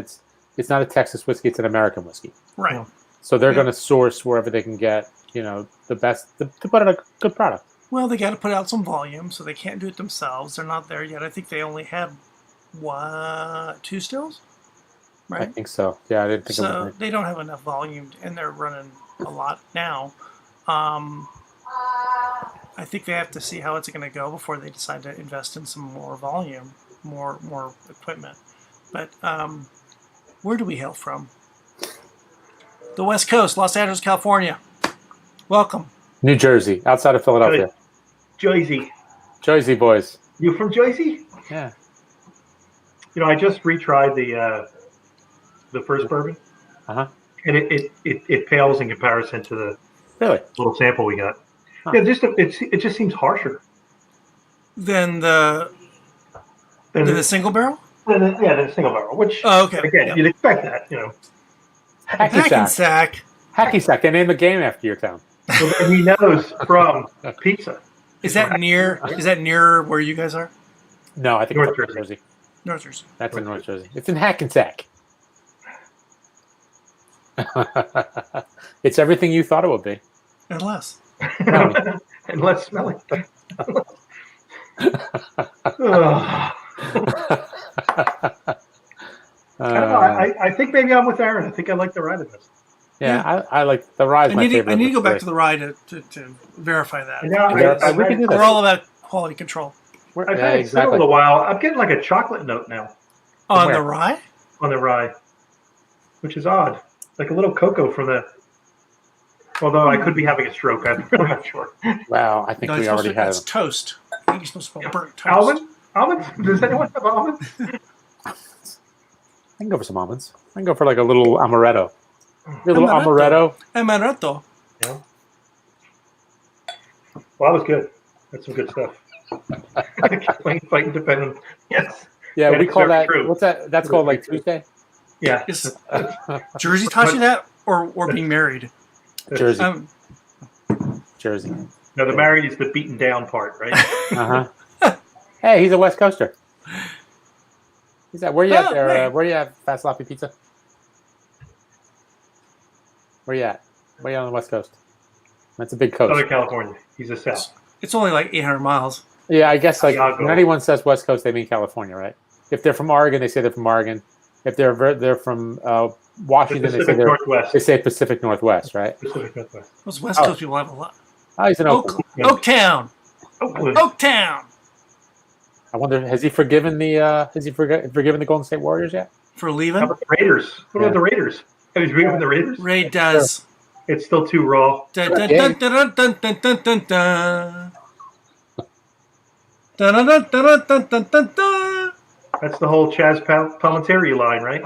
it's not a Texas whiskey; it's an American whiskey.
right.
So they're
Yeah.
going to source wherever they can get, the best to put out a good product.
Well, they got to put out some volume, so they can't do it themselves. They're not there yet. I think they only had 2 stills,
I
right?
think so. Yeah, I didn't think
So
of it.
they don't have enough volume, and they're running a lot now. I think they have to see how it's going to go before they decide to invest in some more volume, more equipment. But where do we hail from? The West Coast, Los Angeles, California. Welcome.
New Jersey, outside of Philadelphia.
Jersey.
Jersey boys.
You from Jersey?
Yeah.
I just retried the first bourbon,
Uh-huh.
and it pales in comparison to the
Really?
little sample we got.
Huh.
Yeah, it just seems harsher
Then the single barrel.
than the single barrel. Which
Oh, okay.
again,
Yeah.
you'd expect that.
Hackensack.
Hackensack. They named the game after your town.
And he knows from pizza.
Is that near? Is that near where you guys are?
No, I think
North
it's North
Jersey.
Jersey.
North Jersey.
That's in North Jersey. It's in Hackensack. It's everything you thought it would be.
And less.
And less smelling. Ugh. I don't know. I think maybe I'm with Aaron. I think I like the ride of this.
Yeah, I like the rye.
I need to go back to the rye to verify that.
Yeah,
we can do
We're
that.
all about quality control.
I've had it settled a while. I'm getting like a chocolate note now
On
where?
the rye?
on the rye, which is odd. Like a little cocoa from the. Although I could be having a stroke, I'm not sure.
Wow, I think
No,
we already had
it's
them.
toast. I think you're supposed to put burnt toast.
Almonds? Does anyone have almonds?
I can go for some almonds. I can go for like a little amaretto. A little amaretto.
Amaretto.
Yeah. Well, that was good. That's some good stuff. Fighting dependent. Yes.
Yeah, we
That's
call
very
that.
true.
What's that? That's called like Tuesday.
Yeah.
Is Jersey taught you that, or being married?
Jersey. Jersey.
No, the married is the beaten down part, right?
Uh-huh. Hey, he's a West Coaster. He's at where you at there?
Hey.
Where you at? Fast Sloppy Pizza. Where you at? Where you on the West Coast? That's a big coast.
Southern California. He's a south.
It's only like 800 miles.
Yeah, I guess like
Chicago.
when anyone says West Coast, they mean California, right? If they're from Oregon, they say they're from Oregon. If they're from Washington, they say
Pacific
they're
Northwest.
they say Pacific Northwest, right?
Pacific Northwest.
Those West Coast people have a lot.
Oh, he's in Oakland.
Oaktown.
Oakland.
Oaktown.
I wonder, has he forgiven the Golden State Warriors yet?
For
How
leaving?
about the Raiders? What about the Raiders? Have you read the Raiders?
Ray does.
It's still too raw.
Dun, dun, dun, dun, dun, dun, dun, dun, dun. Dun, dun, dun, dun, dun, dun, dun, dun.
That's the whole Chaz Palminteri line, right?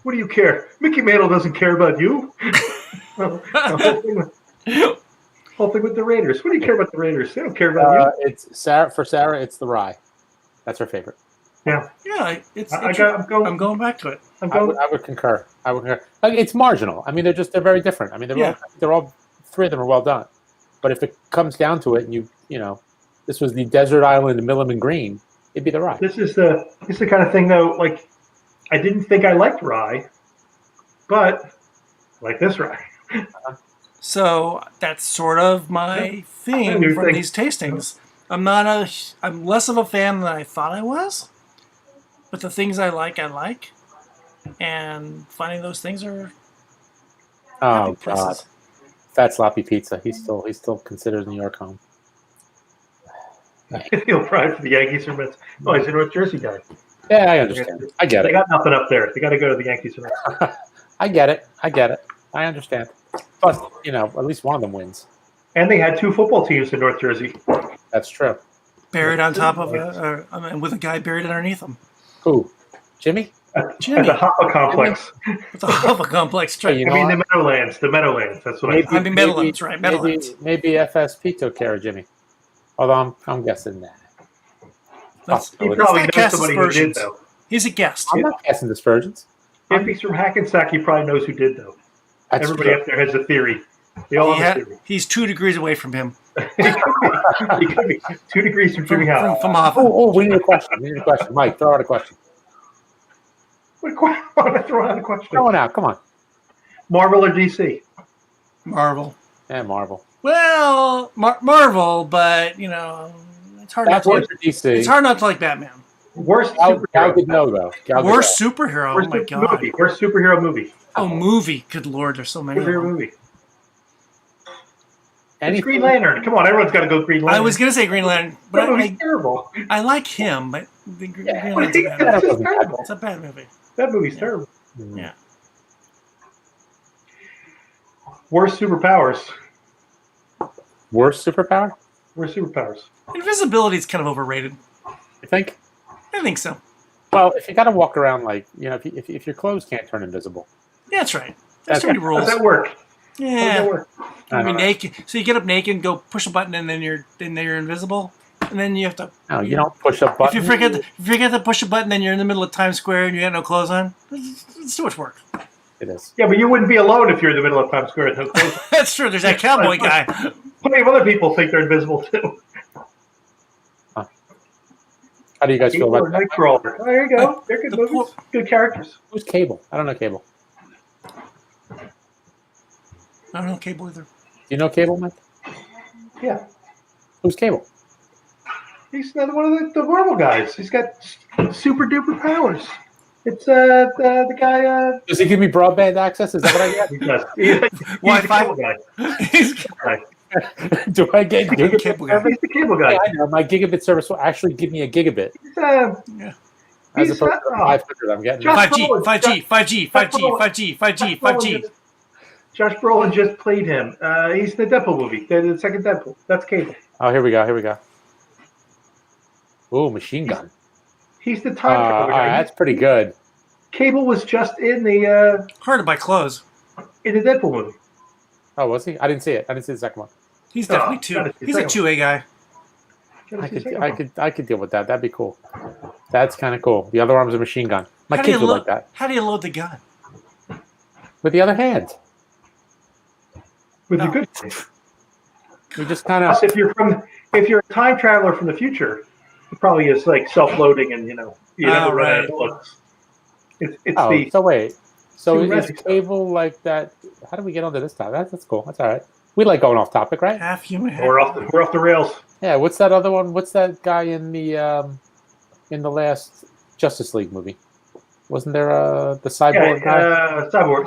What do you care? Mickey Mantle doesn't care about you. The whole thing with the Raiders. What do you care about the Raiders? They don't care about you.
It's Sarah. For Sarah, it's the rye. That's her favorite.
Yeah.
Yeah, it's.
I'm going.
I'm going back to it.
I'm
I
going.
would concur. Like, it's marginal. I mean, they're very different. I mean, they're all three of them are well done. But if it comes down to it, and you know, this was the desert island Milam Greene, it'd be the rye.
This is the kind of thing though. Like, I didn't think I liked rye, but I like this rye.
So that's sort of my theme
New
from
thing.
these tastings. I'm less of a fan than I thought I was, but the things I like, and finding those things are
Oh
happy
God,
places.
Fat Sloppy Pizza. He still considers New York home.
He'll ride for the Yankees or Mets. Oh, he's a North Jersey guy.
Yeah, I understand. I get
They
it.
got nothing up there. They got to go to the Yankees or Mets.
I get it. I understand. Plus, at least one of them wins.
And they had 2 football teams in North Jersey.
That's true.
Buried on top of with a guy buried underneath him.
Who? Jimmy?
At the Hoppa Complex.
It's a Hoppa complex.
Hey,
The Meadowlands. The Meadowlands. That's what I
mean, Meadowlands, right? Meadowlands.
Maybe FSP took care of Jimmy. Although I'm guessing that.
He probably knows somebody who did, though.
He's a guest.
I'm not guessing dispersions.
If he's from Hackensack, he probably knows who did, though.
That's
Everybody
true.
up there has a theory. They all have a theory.
He's 2 degrees away from him.
He could be 2 degrees from Jimmy Howe.
From Hoffa.
Oh, we need a question. Mike, throw out a question.
What want to throw out a question?
Throw it out. Come on.
Marvel or DC?
Marvel.
Yeah, Marvel.
Well, Marvel, but it's hard.
That's
Not to
DC.
It's hard not to like Batman.
Worst
Gal
superhero.
Gadot, though.
Worst superhero.
Worst
Oh my god.
movie. Worst superhero movie.
Oh, movie. Good lord, there's so many.
Superhero movie.
Any
Green Lantern. Come on, everyone's got to go Green Lantern.
I was gonna say Green Lantern, but
That movie's terrible.
I like him, but the Green
Yeah,
But
Lantern's
it's
bad.
just terrible.
It's a bad movie.
That movie's terrible.
Yeah.
Worst superpowers.
Worst superpower?
Worst superpowers.
Invisibility is kind of overrated.
You think?
I think so.
Well, if you got to walk around if your clothes can't turn invisible.
Yeah, that's right. There's too many
How
rules.
does that work? How does
Yeah.
that work?
You be naked. So you get up naked, go push a button, and then you're invisible. And then you have to.
No, you don't push a button.
If you forget to push a button, then you're in the middle of Times Square and you got no clothes on. It's too much work.
It is.
Yeah, but you wouldn't be alone if you're in the middle of Times Square. No clothes.
That's true. There's that cowboy guy.
Plenty of other people think they're invisible too.
How do you guys feel
People
about
are
that?
Nightcrawler. Oh, there you go. They're good movies. Good characters.
Who's Cable? I don't know Cable.
I don't know cable either.
Do you know Cable, Mike?
Yeah.
Who's Cable?
He's another one of the Marvel guys. He's got super duper powers. It's the guy.
Does he give me broadband access? Is that what I get?
He does. He's
Wi-Fi?
the cable guy.
He's
Right.
Do I get gigabit?
cable guy.
He's the cable guy.
Yeah, I know. My gigabit service will actually give me a gigabit
He's,
Yeah.
as
he's,
opposed to 500 I'm getting.
Josh
5G,
Brolin.
5G, 5G, 5G, 5G, 5G, 5G.
Josh Brolin just played him. He's in the Deadpool movie. The second Deadpool. That's Cable.
Oh, here we go. Ooh, machine gun.
He's the time traveler guy.
That's pretty good.
Cable was just in the
Hard to buy clothes.
Deadpool movie.
Oh, was he? I didn't see it. I didn't see the second one.
He's definitely
gotta see
He's a
second
2A guy.
I could deal with that. That'd be cool. That's kind of cool. The other arm's a machine gun. My
How do
kids
you
would like that.
How do you load the gun?
With the other hand,
With
No.
the good.
you just kind of.
Plus, if you're a time traveler from the future, it probably is like self-loading and you never run out of bullets. It's
Oh,
the
so wait. So
Too
is
resi.
Cable like that? How do we get onto this topic? That's cool. That's all right. We like going off topic, right?
Half human, half.
we're off the rails.
Yeah. What's that other one? What's that guy in the last Justice League movie? Wasn't there the cyborg guy?
Cyborg.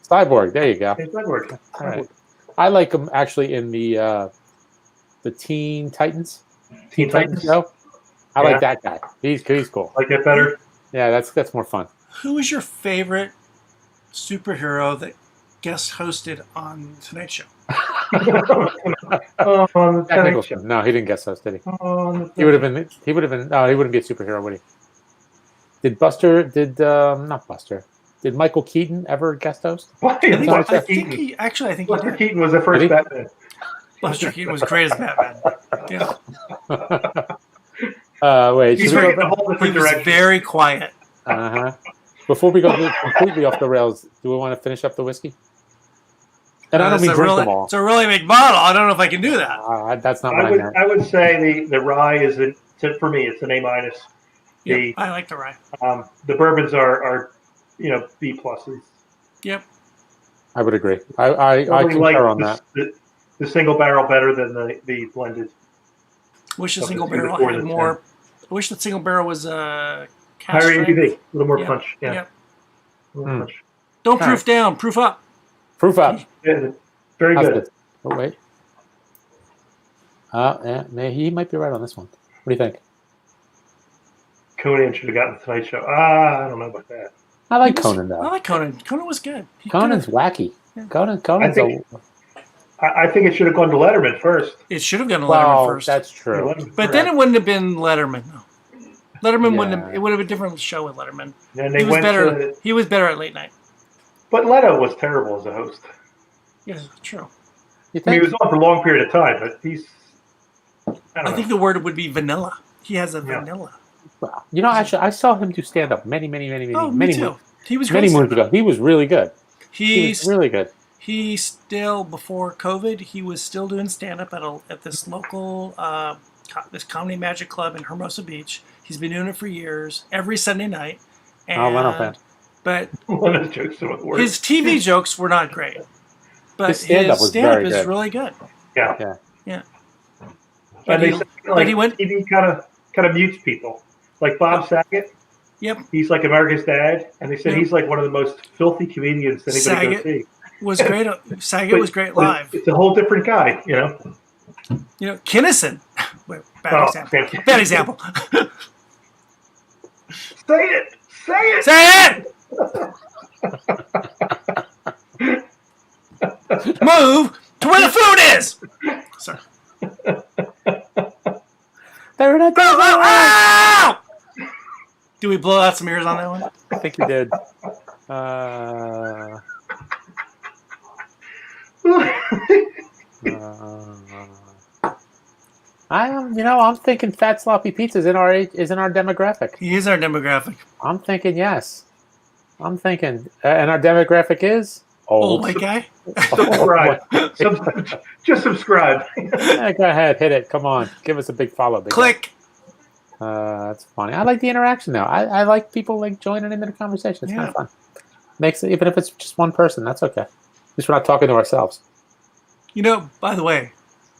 Cyborg. There you go.
Yeah, Cyborg.
All right. I like him actually in the Teen Titans.
Teen Titans.
show. I
Yeah.
like that guy. He's cool.
Like that better.
Yeah, that's more fun.
Who is your favorite superhero that guest hosted on Tonight Show?
On the
Jack
Tonight
Nicholson.
Show.
No, he didn't guess host, did he?
On the
He would have been. He wouldn't be a superhero, would he? Did not Buster? Did Michael Keaton ever guest host?
Why?
I
I
Buster
think
Keaton.
he actually.
Buster
Did.
Keaton was the first
Did he?
Batman.
Buster Keaton was great as Batman. Yeah.
Wait.
He's
should we
taking
go
a whole
He
different
was
direction.
very quiet.
Uh-huh. Before we go completely off the rails, do we want to finish up the whiskey? And I don't mean drink them all.
It's a really big bottle. I don't know if I can do that.
That's not what I meant.
I would say the rye is for me it's an A minus.
Yep, I like the rye.
The bourbons are B pluses.
Yep.
I would agree. I concur on that.
The single barrel better than the blended.
Wish the
Something
single
to do
barrel
before
had
the
more. I wish the single barrel was
Higher
cast strength.
ABV, a little more
Yeah.
punch. Yeah.
Yep.
A little punch.
Don't proof down. Proof up.
Proof up.
Yeah, very
How's
good.
this? Oh wait. Yeah, he might be right on this one. What do you think?
Conan should have gotten the Tonight Show. I don't know about that.
I like Conan though.
I like Conan. Conan was good.
Conan's wacky.
Yeah.
Conan's
I think it should have gone to Letterman first.
It should have gone to Letterman first.
That's true.
But then it wouldn't have been Letterman. No. Letterman wouldn't have. It would have been a different show with Letterman.
And they
He was
went
better. He was better at late night.
But Leto was terrible as a host.
Yeah, true.
You
I mean,
think?
he was on for a long period of time, but he's.
I think the word would be vanilla. He has a vanilla.
Well, actually, I saw him do stand up many
Me too.
moons,
He was
many
great.
moons ago. He was really good. He was really good.
He still, before COVID, he was still doing stand up at this local this comedy magic club in Hermosa Beach. He's been doing it for years, every Sunday night. And,
Leno fan.
But
one of his jokes are the worst.
his TV jokes were not great. But
His stand-up was
stand-up
very
is
good.
really good.
Yeah.
Yeah.
And they said, like,
he went.
TV kind of mutes people. Like Bob Saget,
Yep.
he's like America's Dad, and they said
Yep.
he's like one of the most filthy comedians anybody goes
Saget
see.
was great. Saget was great live.
It's a whole different guy, you know.
Kinnison. Wait, bad example.
damn.
Bad example.
Say it! Say it!
Say it! Move to where the food is. Sorry.
They're not
Ow, ow, ow! Do we blow out some ears on that one?
I think you did. I'm thinking fat sloppy pizza is in our demographic.
He is our demographic.
I'm thinking yes. I'm thinking, and our demographic is
Old white guy.
Subscribe. Just subscribe.
Yeah, go ahead, hit it. Come on, give us a big follow. Big
Click.
That's funny. I like the interaction though. I like people like joining in the conversation. It's kind of fun. Makes it, even if it's just one person, that's okay. At least we're not talking to ourselves.
By the way,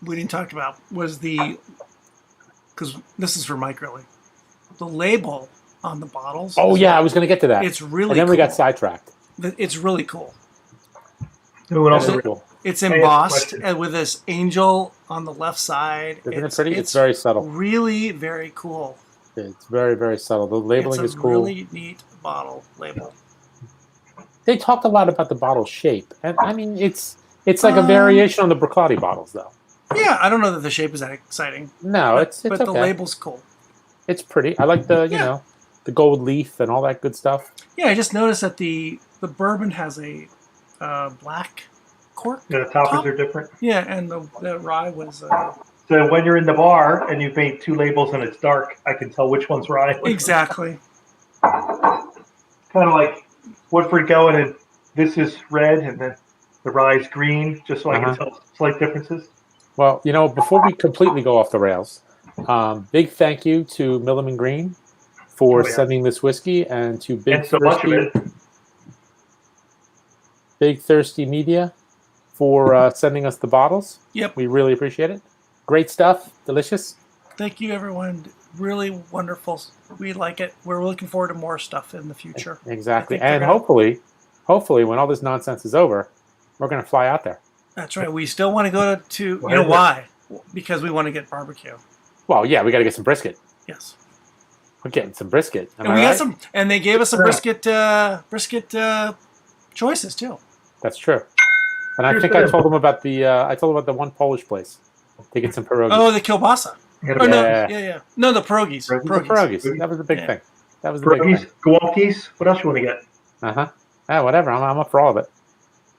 we didn't talk about was because this is for Mike really. The label on the bottles.
Oh yeah, I was going to get to that.
It's really.
And then we
cool.
got sidetracked.
It's really cool.
Who else?
That's cool.
It's embossed with this angel on the left side.
Isn't it pretty? It's very subtle.
Really, very cool.
It's very, very subtle. The labeling is cool.
Really neat bottle label.
They talked a lot about the bottle shape, and I mean, it's like a variation on the Bruichladdich bottles, though.
Yeah, I don't know that the shape is that exciting.
No, it's
but
okay.
The label's cool.
It's pretty. I like the the gold leaf and all that good stuff.
Yeah, I just noticed that the bourbon has a black cork.
Yeah, the toppers are different.
Yeah, and the rye was.
So when you're in the bar and you've made two labels and it's dark, I can tell which one's rye.
Exactly.
Kind of like Woodford going and this is red and then the rye is green, just so I can tell slight differences.
Well, before we completely go off the rails, big thank you to Milam Greene for sending this whiskey, and to Big Thirsty Media for sending us the bottles.
Yep.
We really appreciate it. Great stuff. Delicious.
Thank you, everyone. Really wonderful. We like it. We're looking forward to more stuff in the future.
Exactly. And hopefully, when all this nonsense is over, we're going to fly out there.
That's right. We still want to go to why? Because we want to get barbecue.
Well, yeah, we got to get some brisket.
Yes.
We're getting some brisket.
And we got some, and they gave us some brisket choices too.
That's true. And I think I told them about the one Polish place to get some pierogies.
Oh, the kielbasa.
Oh,
no, no, the pierogies.
Pierogies. That was the big thing. That was the big thing.
Kowalkis. What else you want to get?
Yeah, whatever. I'm up for all of it.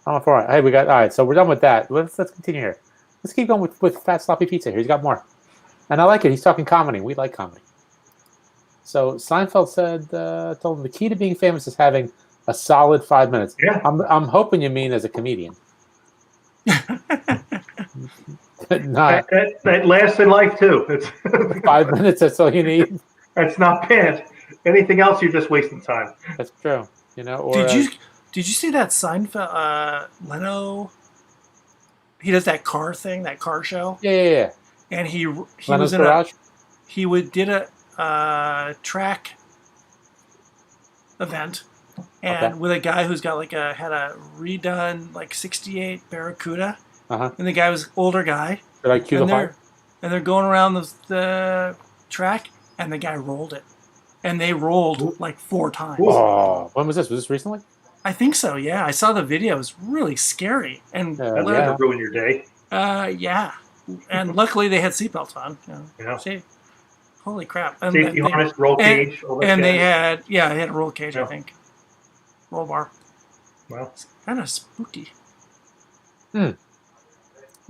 I'm up for it. Hey, we got all right. So we're done with that. Let's continue here. Let's keep going with Fat Sloppy Pizza here. He's got more, and I like it. He's talking comedy. We like comedy. So Seinfeld told him the key to being famous is having a solid 5 minutes.
Yeah.
I'm hoping you mean as a comedian.
That lasts in life too. It's
5 minutes. That's all you need.
That's not bad. Anything else, you're just wasting time.
That's true. Or,
did you see that Seinfeld Leno? He does that car thing, that car show.
Yeah.
And he
Leno's
was in
Garage?
did a track event, and with a guy who's got had a redone 68 Barracuda, and the guy was older guy.
Did I cue the
and they're going around the track, and the guy rolled it. And they rolled like 4 times.
Oh, when was this? Was this recently?
I think so, yeah. I saw the video. It was really scary. And
That's going to ruin your day.
yeah. And luckily they had seatbelts on.
Yeah.
See? Holy crap. And
Safety harness, roll cage.
And they had a roll cage,
Yeah.
I think. Roll bar.
Well,
It's kind of spooky.
Look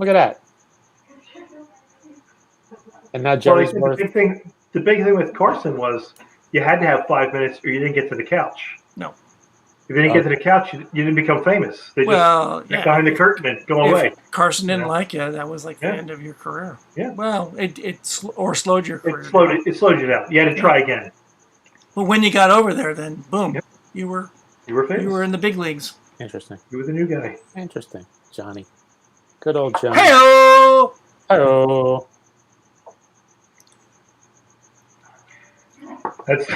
at that. And now Jerry's
the big thing with Carson was you had to have 5 minutes or you didn't get to the couch.
No.
If you didn't get to the couch, you didn't become famous. They just get behind the curtain and go away.
Carson didn't like you, that was like the end of your career.
Yeah.
Well, it slowed your career.
It slowed you down. You had to try again.
But when you got over there, then boom, you were
famous.
You were in the big leagues.
Interesting.
You were the new guy.
Interesting. Johnny. Good old Johnny.
Hey-o!
Hello.
That's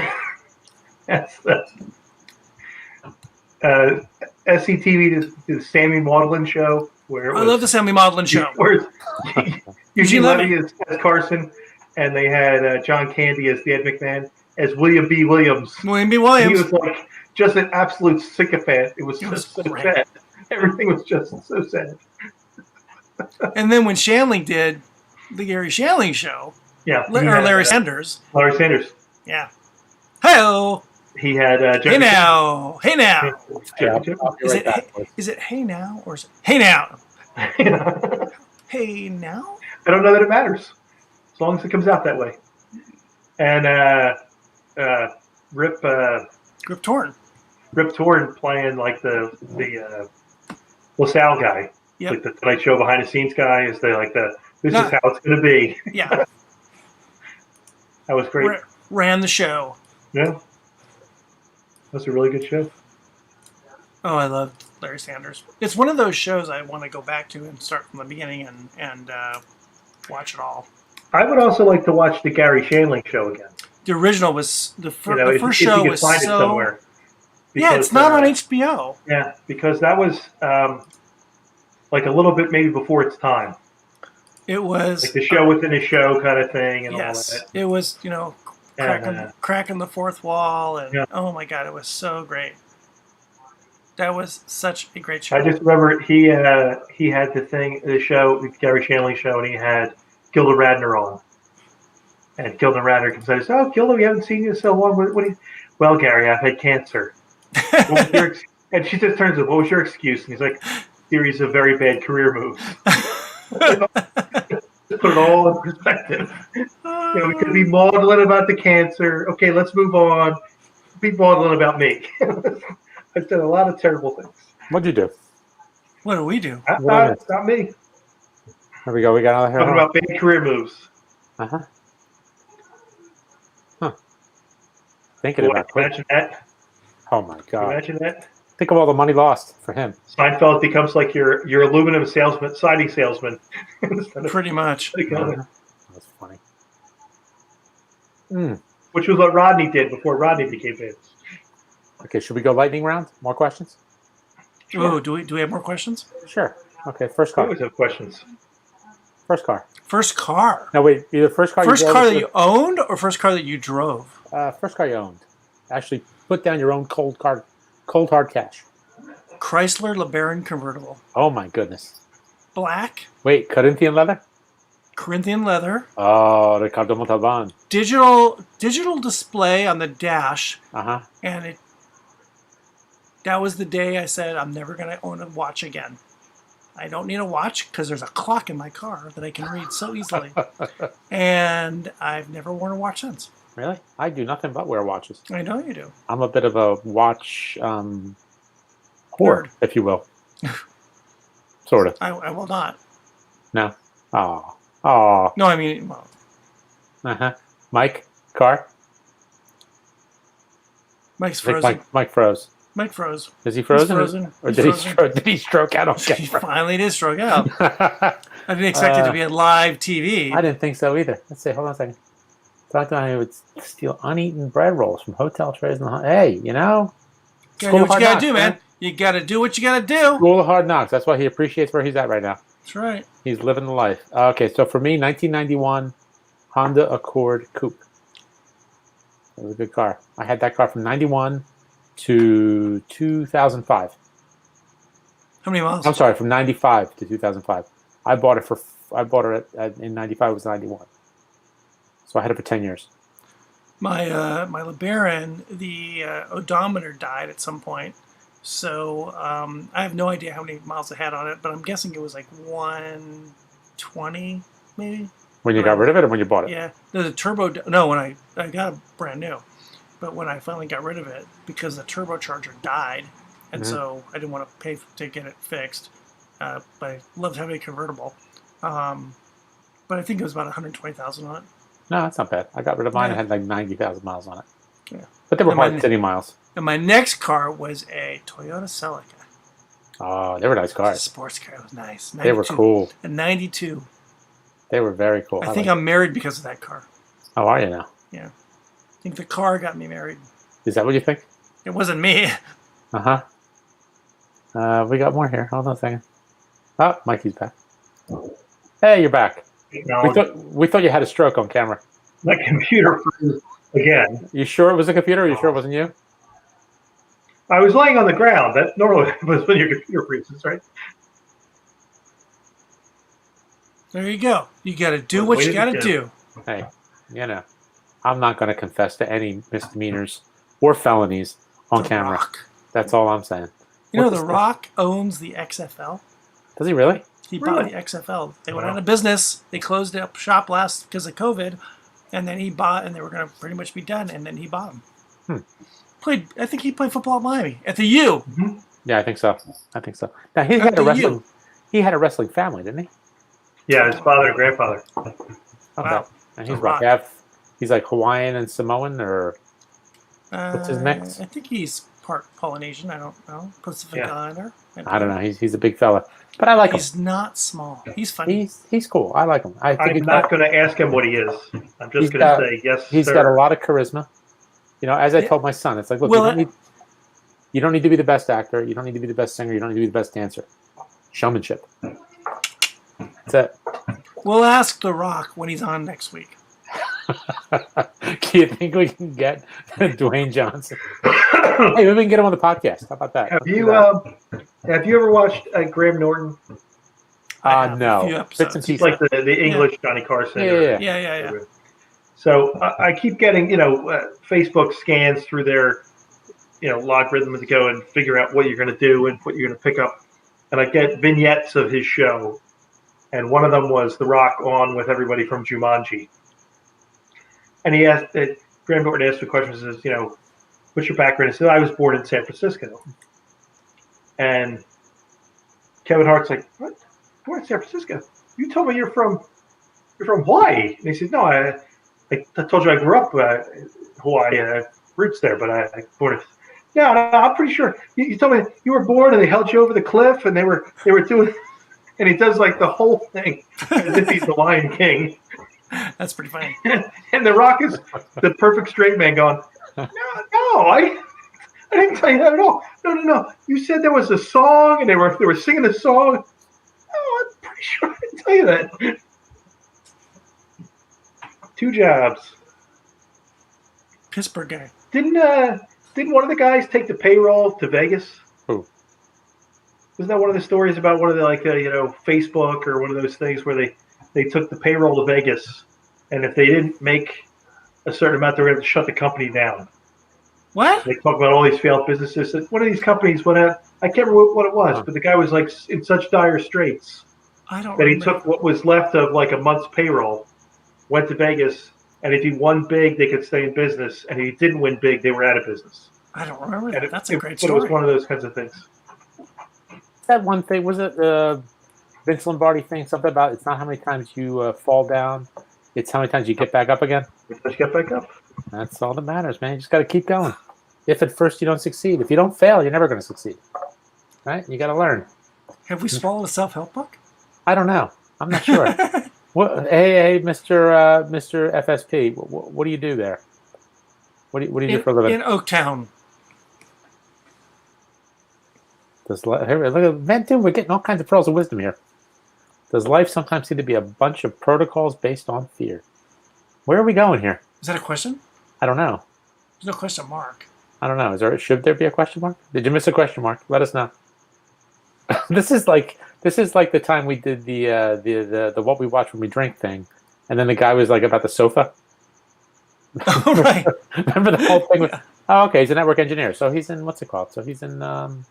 SCTV did the Sammy Maudlin show where
I love the Sammy Maudlin show.
Where Eugene Levy as Carson, and they had John Candy as the Ed McMahon as William B. Williams.
William B. Williams.
He was like just an absolute sycophant. It was just so sad. Everything was just so sad.
And then when Shanley did the Gary Shanley show, Larry Sanders.
Larry Sanders.
Yeah. Hey-o!
He had
Hey now! Hey now!
Is
it hey now or is it hey now? Hey now?
I don't know that it matters, as long as it comes out that way. And Rip
Torn
playing like the LaSalle guy, like the Tonight Show behind the scenes guy. Is this is how it's going to be?
Yeah,
that was great.
Ran the show.
Yeah, that's a really good show.
Oh, I love Larry Sanders. It's one of those shows I want to go back to and start from the beginning and watch it all.
I would also like to watch the Gary Shanley show again.
The original was the first show was
find it somewhere.
Because, it's not on HBO.
Yeah, because that was like a little bit maybe before its time.
It was
like the show within a show kind of thing, and all that.
It was cracking the fourth wall, and oh my god, it was so great. That was such a great show.
I just remember he had the show, the Gary Shanley show, and he had Gilda Radner on. And Gilda Radner comes out and says, "Oh, Gilda, we haven't seen you in so long. Well, Gary, I've had cancer." And she just turns to him, "What was your excuse?" And he's like, "Series of very bad career moves." Put it all in perspective. We could be maudlin about the cancer. Okay, let's move on. Be maudlin about me. I've done a lot of terrible things.
What'd you do?
What do we do?
Not me.
There we go. We got another
Talking about bad career moves.
Huh. Thinking about
imagine that.
Oh my god!
Imagine that.
Think of all the money lost for him.
Seinfeld becomes like your aluminum salesman, siding salesman.
Pretty much.
That's funny.
Which was what Rodney did before Rodney became famous.
Okay, should we go lightning round? More questions?
Sure. Oh, do we have more questions?
Sure. Okay, first car.
We always have questions.
First car.
First car.
No, wait. Either first car.
First car that you owned or first car that you drove.
First car you owned. Actually, put down your own cold hard cash.
Chrysler LeBaron convertible.
Oh my goodness.
Black.
Wait, Corinthian leather.
Corinthian leather.
Oh, Ricardo Montalban.
Digital display on the dash. And that was the day I said I'm never going to own a watch again. I don't need a watch because there's a clock in my car that I can read so easily. And I've never worn a watch since.
Really? I do nothing but wear watches.
I know you do.
I'm a bit of a watch whore, if you will. Sort of.
I will not.
No. Oh.
No, I mean, well.
Mike, car?
Mike's frozen.
Mike froze.
Mike froze.
Is he frozen? Or did he stroke out?
He finally did stroke out. I didn't expect it to be a live TV.
I didn't think so either. Let's see. Hold on a second. Thought that I would steal uneaten bread rolls from hotel trays. Hey,
you gotta do what you gotta do, man. You gotta do what you gotta do.
School of hard knocks. That's why he appreciates where he's at right now.
That's right.
He's living the life. Okay, so for me, 1991 Honda Accord Coupe. It was a good car. I had that car from 91 to 2005.
How many miles?
I'm sorry, from 95 to 2005. I bought it in 95. It was 91. So I had it for 10 years.
My LeBaron, the odometer died at some point, so I have no idea how many miles it had on it, but I'm guessing it was like 120, maybe.
When you got rid of it, or when you bought it?
Yeah, the turbo. No, when I got it brand new, but when I finally got rid of it because the turbocharger died, and so I didn't want to pay to get it fixed. But I loved having a convertible. But I think it was about 120,000 on it.
No, that's not bad. I got rid of mine.
Yeah.
It had like 90,000 miles on it.
Yeah.
But they were
And my-
hard city miles.
And my next car was a Toyota Celica.
Oh, they were nice
It's a
cars.
sports car. It was nice.
They were
92.
cool.
A 92.
They were very cool.
I think I'm married because of that car.
Oh, are you now?
Yeah. I think the car got me married.
Is that what you think?
It wasn't me.
Uh-huh. We got more here. Hold on a second. Oh, Mikey's back. Hey, you're back.
No,
We thought you had a stroke on camera.
my computer froze again.
You sure it was a computer? Or you sure it wasn't you?
I was laying on the ground. That normally was when your computer freezes, right?
There you go. You got to do what you got to do.
Hey, I'm not going to confess to any misdemeanors or felonies on
The
camera.
Rock.
That's all I'm saying.
You know,
What
The
is that?
Rock owns the XFL.
Does he really?
He bought
Really?
the XFL. They went
Wow.
out of business. They closed up shop last because of COVID, and then he bought, and they were going to pretty much be done, and then he bought them. I think he played football at Miami at the U.
Yeah, I think so. Now he
Up
had
to
a wrestling.
you.
He had a wrestling family, didn't he?
Yeah, his father and grandfather.
Okay.
Wow.
And
The
he's
Rock.
he's like Hawaiian and Samoan, or what's his mix?
I think he's part Polynesian. I don't know. Pacific
Yeah.
Islander.
I don't know. He's a big fella, but I like him.
He's not small. He's funny.
He's cool. I like him. I think
I'm not going to ask him what he is. I'm
He's
just going
got-
to say yes,
he's
sir.
got a lot of charisma. As I
Yeah.
told my son, it's like, look,
Well,
you don't need to be the best actor. You don't need to be the best singer. You don't need to be the best dancer. Showmanship. That's it.
We'll ask The Rock when he's on next week.
Do you think we can get Dwayne Johnson? Hey, maybe we can get him on the podcast. How about that?
Have
Let's do
you
that.
have you ever watched Graham Norton?
I have a
No.
few
Bits and
episodes.
He's
pieces.
like the English Johnny Carson.
Yeah.
Yeah.
So I keep getting Facebook scans through their logarithm to go and figure out what you're going to do and what you're going to pick up, and I get vignettes of his show, and one of them was The Rock on with everybody from Jumanji, and he asked Graham Norton asked the question, says, what's your background? He said, I was born in San Francisco, and Kevin Hart's like, what? Born in San Francisco? You told me you're from Hawaii, and he said, no, I told you I grew up Hawaii, roots there, but I born. No, I'm pretty sure you told me you were born and they held you over the cliff and they were doing, and he does like the whole thing as if he's the Lion King,
That's pretty funny.
and The Rock is the perfect straight man going, no, I didn't tell you that at all. No. You said there was a song and they were singing a song. No, I'm pretty sure I didn't tell you that. 2 jobs.
Pittsburgh guy.
Didn't one of the guys take the payroll to Vegas?
Who?
Wasn't that one of the stories about one of the Facebook or one of those things where they took the payroll to Vegas, and if they didn't make a certain amount, they were going to shut the company down.
What?
They talk about all these failed businesses. And one of these companies went out. I can't remember what it was, but the guy was like in such dire straits
I don't
that he
remember.
took what was left of like a month's payroll, went to Vegas, and if he won big, they could stay in business, and if he didn't win big, they were out of business.
I don't remember
And
that. That's a great
but it was
story.
one of those kinds of things.
That one thing, was it the Vince Lombardi thing? Something about it's not how many times you fall down, it's how many times you get back up again.
Let's get back up.
That's all that matters, man. You just got to keep going. If at first you don't succeed, if you don't fail, you're never going to succeed. Right? You got to learn.
Have we swallowed a self-help book?
I don't know. I'm not sure. Hey, Mr. FSP, what do you do there? What do you do for a living?
In Oaktown.
Look at man, dude, we're getting all kinds of pearls of wisdom here. Does life sometimes seem to be a bunch of protocols based on fear? Where are we going here?
Is that a question?
I don't know.
There's no question mark.
I don't know. Should there be a question mark? Did you miss a question mark? Let us know. This is like the time we did the what we watch when we drink thing, and then the guy was like about the sofa.
Oh, right.
Remember the whole thing? Oh, okay. He's a network engineer, so he's in what's it called? So he's in so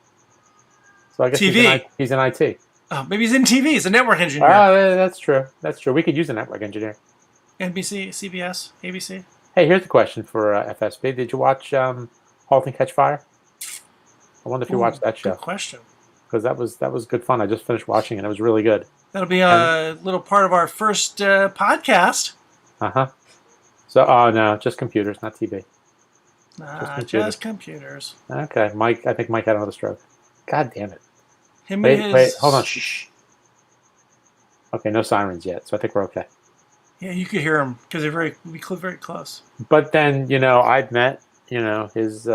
I guess
TV.
He's in IT.
Oh, maybe he's in TV. He's a network engineer.
Oh, that's true. That's true. We could use a network engineer.
NBC, CBS, ABC.
Hey, here's a question for FSB. Did you watch *Halt and Catch Fire*? I wonder if you watched that show.
Good question.
Because that was good fun. I just finished watching it. It was really good.
That'll be a little part of our first podcast.
So, oh no, just computers, not TV.
Just computers.
Okay, Mike. I think Mike had another stroke. God damn it!
Wait,
hold on. Shh. Okay, no sirens yet, so I think we're okay.
Yeah, you could hear them because they're very close.
But then I've met his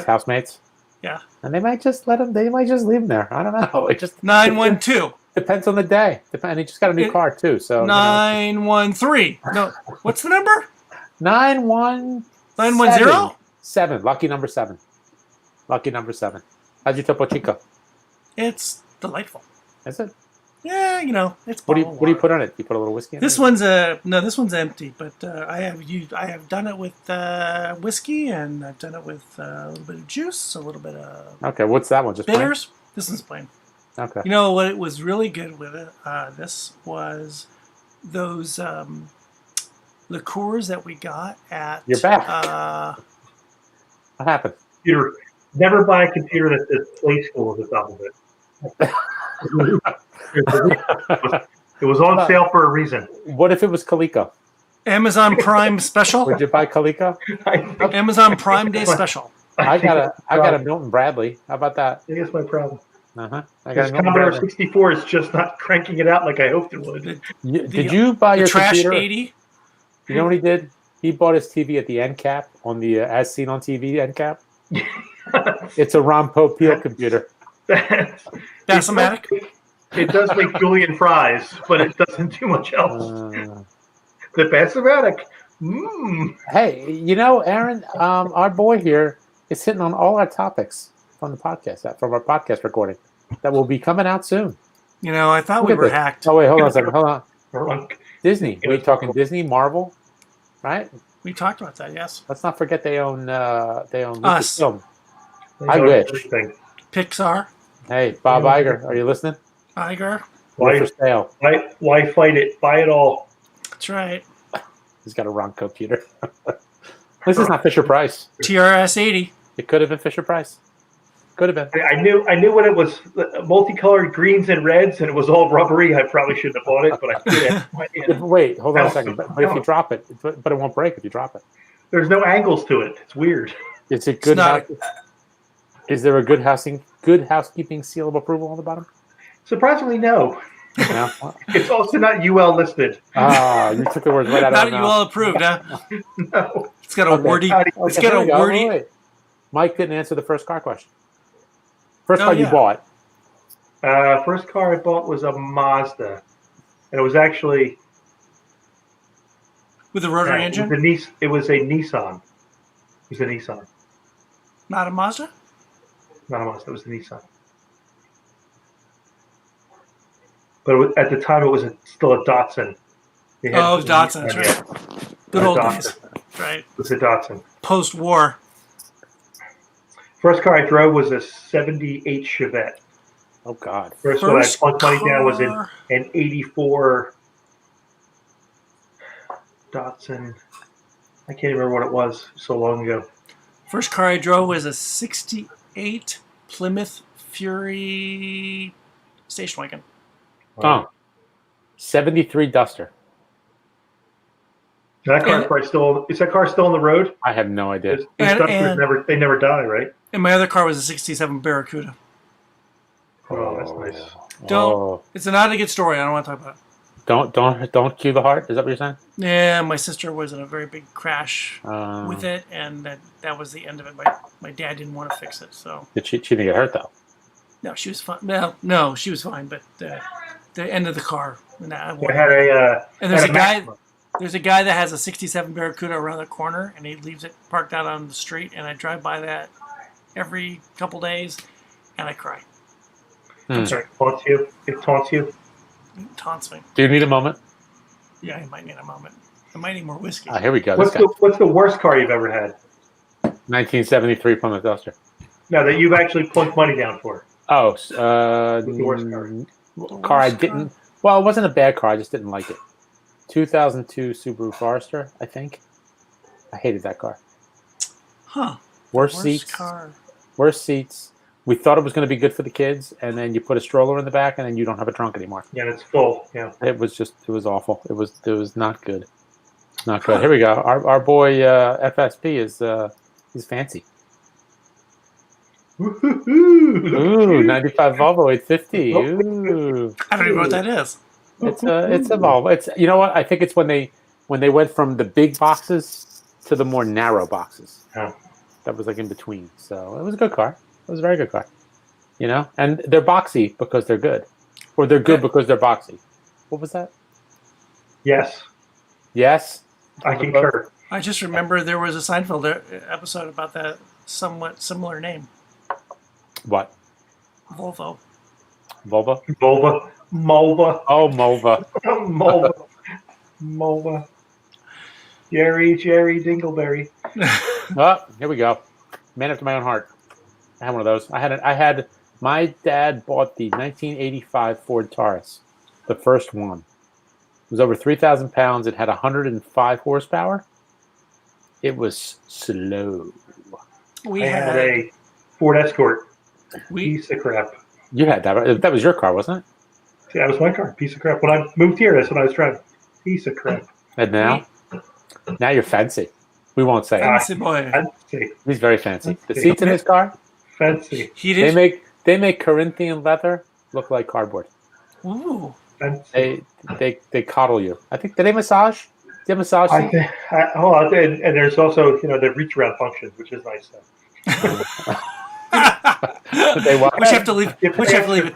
housemates.
Yeah.
And they might just let him. They might just leave him there. I don't know. It just
912.
Depends on the day. And he just got a new car too. So
913. No, what's the number?
910. 7. Lucky number 7. Lucky number 7. How's your Topo Chico?
It's delightful.
Is it?
Yeah, it's.
What do you put on it? You put a little whiskey in
this
it?
This one's empty, but I have done it with whiskey, and I've done it with a little bit of juice, a little bit of.
Okay, what's that one? Just
bitters. Plain? This one's plain.
Okay.
You know what? It was really good with it. This was those liqueurs that we got at.
You're back. What happened?
Computer. Never buy a computer that says Play School at the top of it. It was on sale for a reason.
What if it was Calico?
Amazon Prime special.
Would you buy Calico?
Amazon Prime Day special.
I got a Milton Bradley. How about that?
I think that's my problem.
I got
This
a Milton
Commodore
Bradley.
64 is just not cranking it out like I hoped it would.
Did you buy your
trash
computer?
80?
You know what he did? He bought his TV at the end cap on the As Seen on TV end cap. It's a Ron Popeil computer.
Bassomatic?
It does make Julian fries, but it doesn't do much else. The Bassomatic.
Hey, Aaron, our boy here is hitting on all our topics from the podcast, from our podcast recording that will be coming out soon.
I thought we were hacked.
Oh, wait, hold on a second. Hold on.
Drunk.
Disney. We're talking Disney, Marvel, right?
We talked about that, yes.
Let's not forget they own
Us.
Lucasfilm. I wish.
Pixar.
Hey, Bob Iger, are you listening?
Iger.
Why for sale?
Why fight it? Buy it all.
That's right.
He's got a wrong computer. This is not Fisher Price.
TRS 80.
It could have been Fisher Price. Could have been.
I knew when it was multicolored greens and reds and it was all rubbery. I probably shouldn't have bought it, but I did.
Wait, hold on a second. But if you drop it, but it won't break if you drop it.
There's no angles to it. It's weird.
Is it good? Is there a good housekeeping seal of approval on the bottom?
Surprisingly, no.
No?
It's also not UL listed.
You took the words right out of my mouth.
Not UL approved, huh?
No.
It's got a wordy. It's got a wordy.
Wait. Mike didn't answer the first car question. First car you bought.
First car I bought was a Mazda, and it was actually
with a rotary engine.
It was a Nissan. It was a Nissan.
Not a Mazda.
Not a Mazda. It was a Nissan. But at the time, it was still a Datsun.
Datsun. That's right. Good old days. Right.
It was a Datsun.
Post-war.
First car I drove was a '78 Chevette.
Oh God!
First one I plunked money down was an '84 Datsun. I can't remember what it was. So long ago.
First car I drove was a '68 Plymouth Fury station wagon.
Oh, 73 Duster.
That car probably still is. That car still on the road?
I have no idea.
Dusters never die, right?
And my other car was a '67 Barracuda.
Oh, that's nice.
It's not a good story. I don't want to talk about it.
Don't cue the heart. Is that what you're saying?
Yeah, my sister was in a very big crash with it, and that was the end of it. My dad didn't want to fix it, so.
Did she didn't get hurt though?
No, she was fine. No, she was fine, but the end of the car. And I
I had a
And there's
had
a guy.
Maxima.
There's a guy that has a '67 Barracuda around the corner, and he leaves it parked out on the street. And I drive by that every couple days, and I cry. I'm sorry,
It taunts you. It taunts you.
it taunts me.
Do you need a moment?
Yeah, I might need a moment. I might need more whiskey.
Here we go. This
What's the worst car you've ever had?
1973 Plymouth Duster.
No, that you've actually plunked money down for.
Oh,
What's the worst car?
car I didn't. Well, it wasn't a bad car. I just didn't like it. 2002 Subaru Forester, I think. I hated that car.
Huh?
Worst
Worst
seats.
car.
Worst seats. We thought it was going to be good for the kids, and then you put a stroller in the back, and then you don't have a trunk anymore.
Yeah, it's full. Yeah.
It was awful. It was not good. Not good. Here we go. Our boy FSP is fancy. Ooh, 95 Volvo 850. Ooh.
I don't even know what that is.
It's a Volvo. It's, you know what? I think it's when they went from the big boxes to the more narrow boxes.
Yeah.
That was like in between. So it was a good car. It was a very good car. You know, and they're boxy because they're good, or they're good because they're boxy. What was that?
Yes,
Yes.
I concur.
I just remember there was a Seinfeld episode about that somewhat similar name,
What?
Volvo.
Volvo?
Mulva. Mulva.
Oh, Mova.
Mulva. Mulva. Jerry Dingleberry.
Oh, here we go. Man after my own heart. I had one of those. I had my dad bought the 1985 Ford Taurus, the first one. It was over 3,000 pounds. It had 105 horsepower. It was slow.
We
I
had
had a Ford Escort.
we
Piece of crap.
You had that, right? That was your car, wasn't it?
See, that was my car. Piece of crap. When I moved here, that's what I was driving. Piece of crap.
And now? Now you're fancy. We won't say it.
fancy boy.
Fancy.
He's very fancy. The seats in his car,
Fancy.
He
they
did.
make Corinthian leather look like cardboard.
Ooh.
Fancy.
They coddle you. I think, did they massage? Do you have massage
I
seat?
think, and there's also, the reach around function, which is nice.
They what?
Which you have to leave. Which you have to leave it.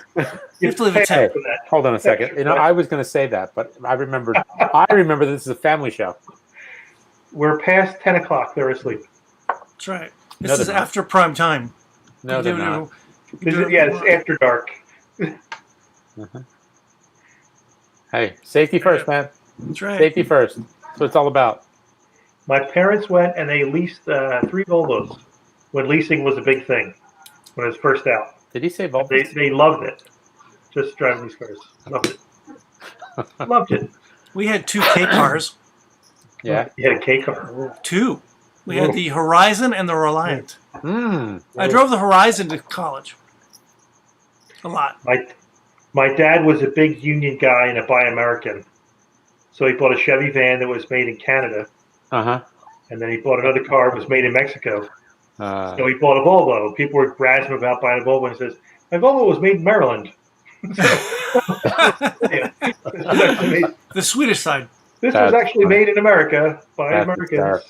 You have to leave it
Hey,
tap.
for that.
hold on a second. You know, I was going to say that, but I remember this is a family show.
We're past 10 o'clock. They're asleep.
That's right. This
No,
is
they're not.
after prime time.
No, they're not.
It's after dark.
Hey, safety first, man.
That's right.
Safety first. That's what it's all about.
My parents went and they leased 3 Volvos when leasing was a big thing, when it was first out.
Did he say Volvo?
They loved it. Just driving these cars. Loved it. Loved it.
We had 2 K cars.
Yeah.
You had a K car.
2. We had the Horizon and the Reliant.
Mm.
I drove the Horizon to college. A lot.
My dad was a big union guy and a Buy American. So he bought a Chevy van that was made in Canada.
Uh-huh.
And then he bought another car that was made in Mexico.
Uh,
So he bought a Volvo. People were razzing him about buying a Volvo, and he says, "My Volvo was made in Maryland." Yeah.
The Swedish side.
This
That's
was actually
funny.
made in America by
That's
Americans.
bizarre.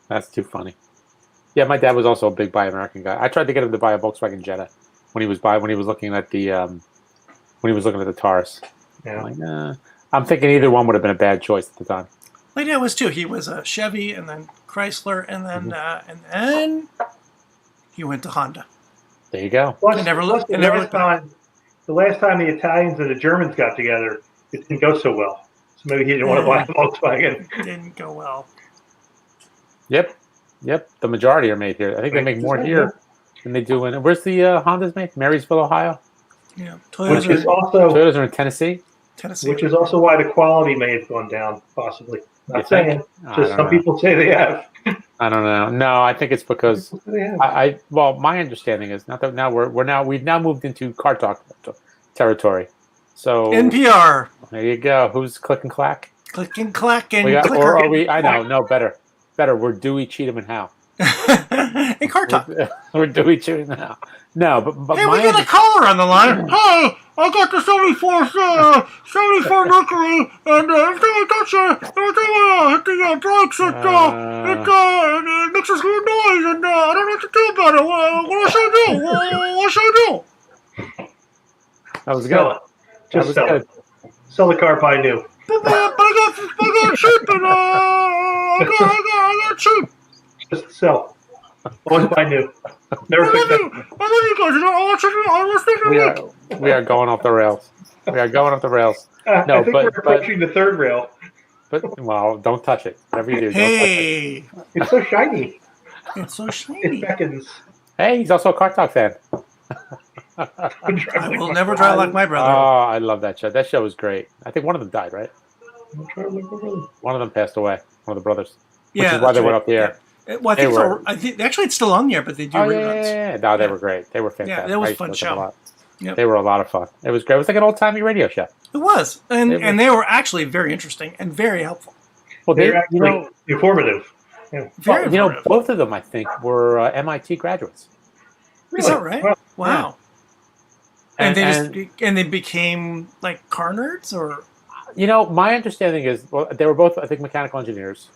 That's too funny. Yeah, my dad was also a big Buy American guy. I tried to get him to buy a Volkswagen Jetta when he was looking at the Taurus.
Yeah.
I'm like, nah. I'm thinking either one would have been a bad choice at the time.
My dad was too. He was a Chevy and then Chrysler and then he went to Honda.
There you go.
Plus,
I never
plus
looked- I never looked back.
the last time the Italians and the Germans got together, it didn't go so well. So maybe he didn't want to buy a Volkswagen.
Didn't go well.
Yep. The majority are made here. I think they make more here than they do in. Where's the Hondas made? Marysville, Ohio.
Yeah.
Which is
Toyotas are
also
Toyotas are in Tennessee.
Tennessee.
which is also why the quality may have gone down, possibly.
You
Not
think?
saying.
I
Just
don't
some
know.
people say they have.
I don't know. No, I think it's because
Some people say they have.
well, my understanding is not that now we've now moved into car talk territory. So
NPR.
there you go. Who's click and clack?
Click and clack and
We got,
clicker.
or are we? I know. No, better. We're Dewey, Cheatham, and Howe.
and car talk.
We're Dewey, Cheatham, and Howe. No, but
Hey,
my
we got a caller on the line. Hey, I got the 74 Mercury, and every time I touch it, every time I hit the brakes, it makes a good noise, and I don't know what to do about it. What should I do? What should I do?
that was
So,
good.
Just
was
sell
good.
it. Sell the car, buy new.
I got cheap and I got cheap.
Just sell. Always buy new. Never fix that.
We are going off the rails. We are going off the rails. No,
I think we're approaching the third rail.
But well, don't touch it. Whatever you do, don't touch
Hey,
It's so shiny.
it's so
It
shiny.
beckons.
it. Hey, he's also a Car Talk fan.
I will never drive like my
Oh,
brother.
I love that show. That show was great. I think one of them died, right?
Well,
One of them passed away. One of the brothers.
Yeah,
Which is why
that's
they went
right.
up the air.
Yeah. Well, I think actually it's still on there, but they do
Oh,
reruns.
yeah. No, they
Yeah.
were great. They were fantastic.
that was
I used to
fun
watch them
show.
a lot.
Yep.
They were a lot of fun. It was great. It was like an old-timey radio show.
It was, and
It was-
and they were actually very interesting and very helpful.
Well,
they're
they,
actually informative. Yeah.
Very informative.
both of them, I think, were MIT graduates.
Is that right?
Well,
Wow.
And-
And they became like car nerds, or
My understanding is, well, they were both, I think, mechanical engineers.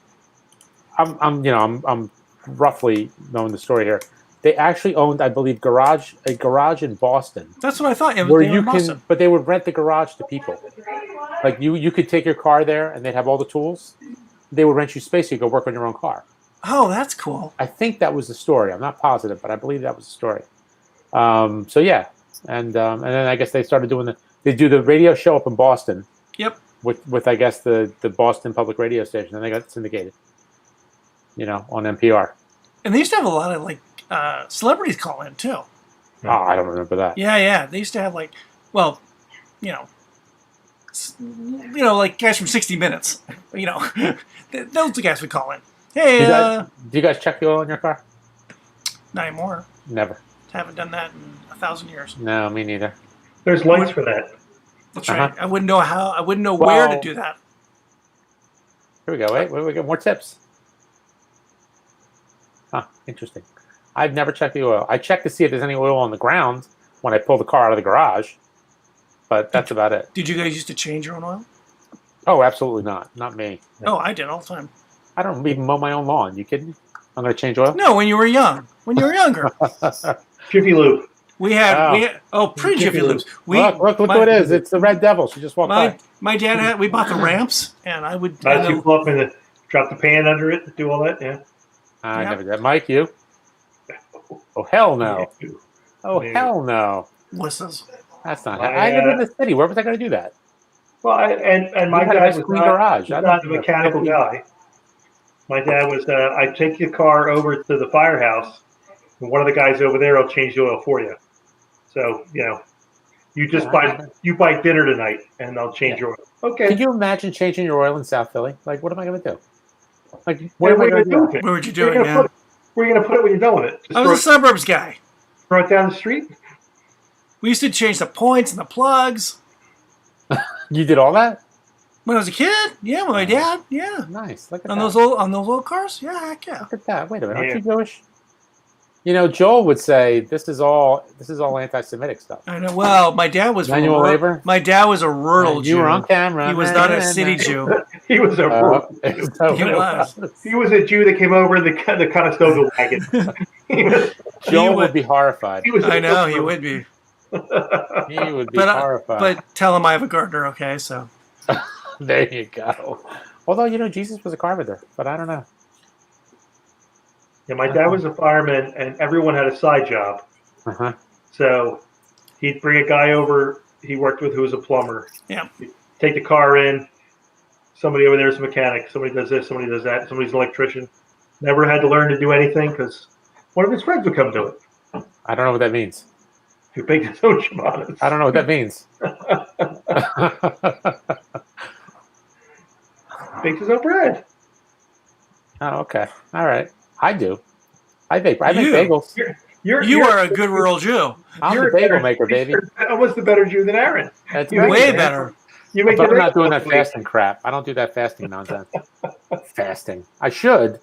I'm roughly knowing the story here. They actually owned, I believe, a garage in Boston,
that's what I thought.
where
They were
you
in
can,
Boston.
but they would rent the garage to people. Like you could take your car there, and they'd have all the tools. They would rent you space so you could go work on your own car.
Oh, that's cool.
I think that was the story. I'm not positive, but I believe that was the story. So yeah, and then I guess they started doing they do the radio show up in Boston.
Yep.
With I guess the Boston Public Radio Station, and they got syndicated. On NPR.
And they used to have a lot of like celebrities call in too.
Oh, I don't remember that.
Yeah. They used to have like, well, like guys from 60 Minutes. Those guys would call in. Hey,
Do you guys check the oil in your car?
not anymore.
Never.
Haven't done that in 1,000 years.
No, me neither.
There's lights for that.
That's right. I wouldn't know how. I wouldn't know where to do that.
Here we go. Wait, we get more tips. Huh, interesting. I've never checked the oil. I check to see if there's any oil on the ground when I pull the car out of the garage, but that's about it.
Did you guys used to change your own oil?
Oh, absolutely not. Not me.
Oh, I did all the time.
I don't even mow my own lawn. You kidding me? I'm going to change oil?
No, when you were young. When you were younger.
Jiffy Lube.
We had pre-Jiffy Lubes.
Look who it is. It's the Red Devil. She just walked by.
My dad we bought the ramps, and I would.
You pull up and drop the pan under it, do all that, yeah.
I never did. Mike, you? Oh, hell no. Oh, hell no.
Whistles.
That's not I live in the city. Where was I going to do that?
Well, and my dad was
garage.
not a mechanical guy. My dad was, I'd take your car over to the firehouse, and one of the guys over there will change the oil for you. So, you just buy dinner tonight, and they'll change your oil. Okay.
Can you imagine changing your oil in South Philly? Like, what am I going to do? Like, what am I going to do?
Where would you do it?
Where are you going to put it when you're done with it? Just
I was a suburbs guy.
throw it down the street?
We used to change the points and the plugs.
You did all that?
When I was a kid, yeah, with my dad, yeah.
Nice. Look at
On
that.
those old cars, yeah, heck yeah.
Look at that. Wait a minute. Aren't you Jewish? Joel would say this is all anti-Semitic stuff.
I know. Well, my dad was
Manual labor.
My dad was a rural Jew.
You were on camera.
He was not a city Jew.
He was a
He
He was a Jew that came over in the Conestoga wagon.
Joel would be horrified.
I know he would be.
He would be horrified.
But tell him I have a gardener, okay? So
there you go. Although Jesus was a carpenter, but I don't know.
Yeah, my dad was a fireman, and everyone had a side job.
Uh-huh.
So he'd bring a guy over he worked with who was a plumber.
Yeah.
He'd take the car in. Somebody over there is a mechanic. Somebody does this. Somebody does that. Somebody's an electrician. Never had to learn to do anything because one of his friends would come do it.
I don't know what that means.
He baked his own ciabattas.
I don't know what that means.
Bakes his own bread.
Oh, okay. All right. I do. I make bagels.
You are a good rural Jew.
I'm the bagel maker, baby.
I was the better Jew than Aaron.
That's
way better.
You make
but I'm not doing that fasting crap. I don't do that fasting nonsense. Fasting. I should.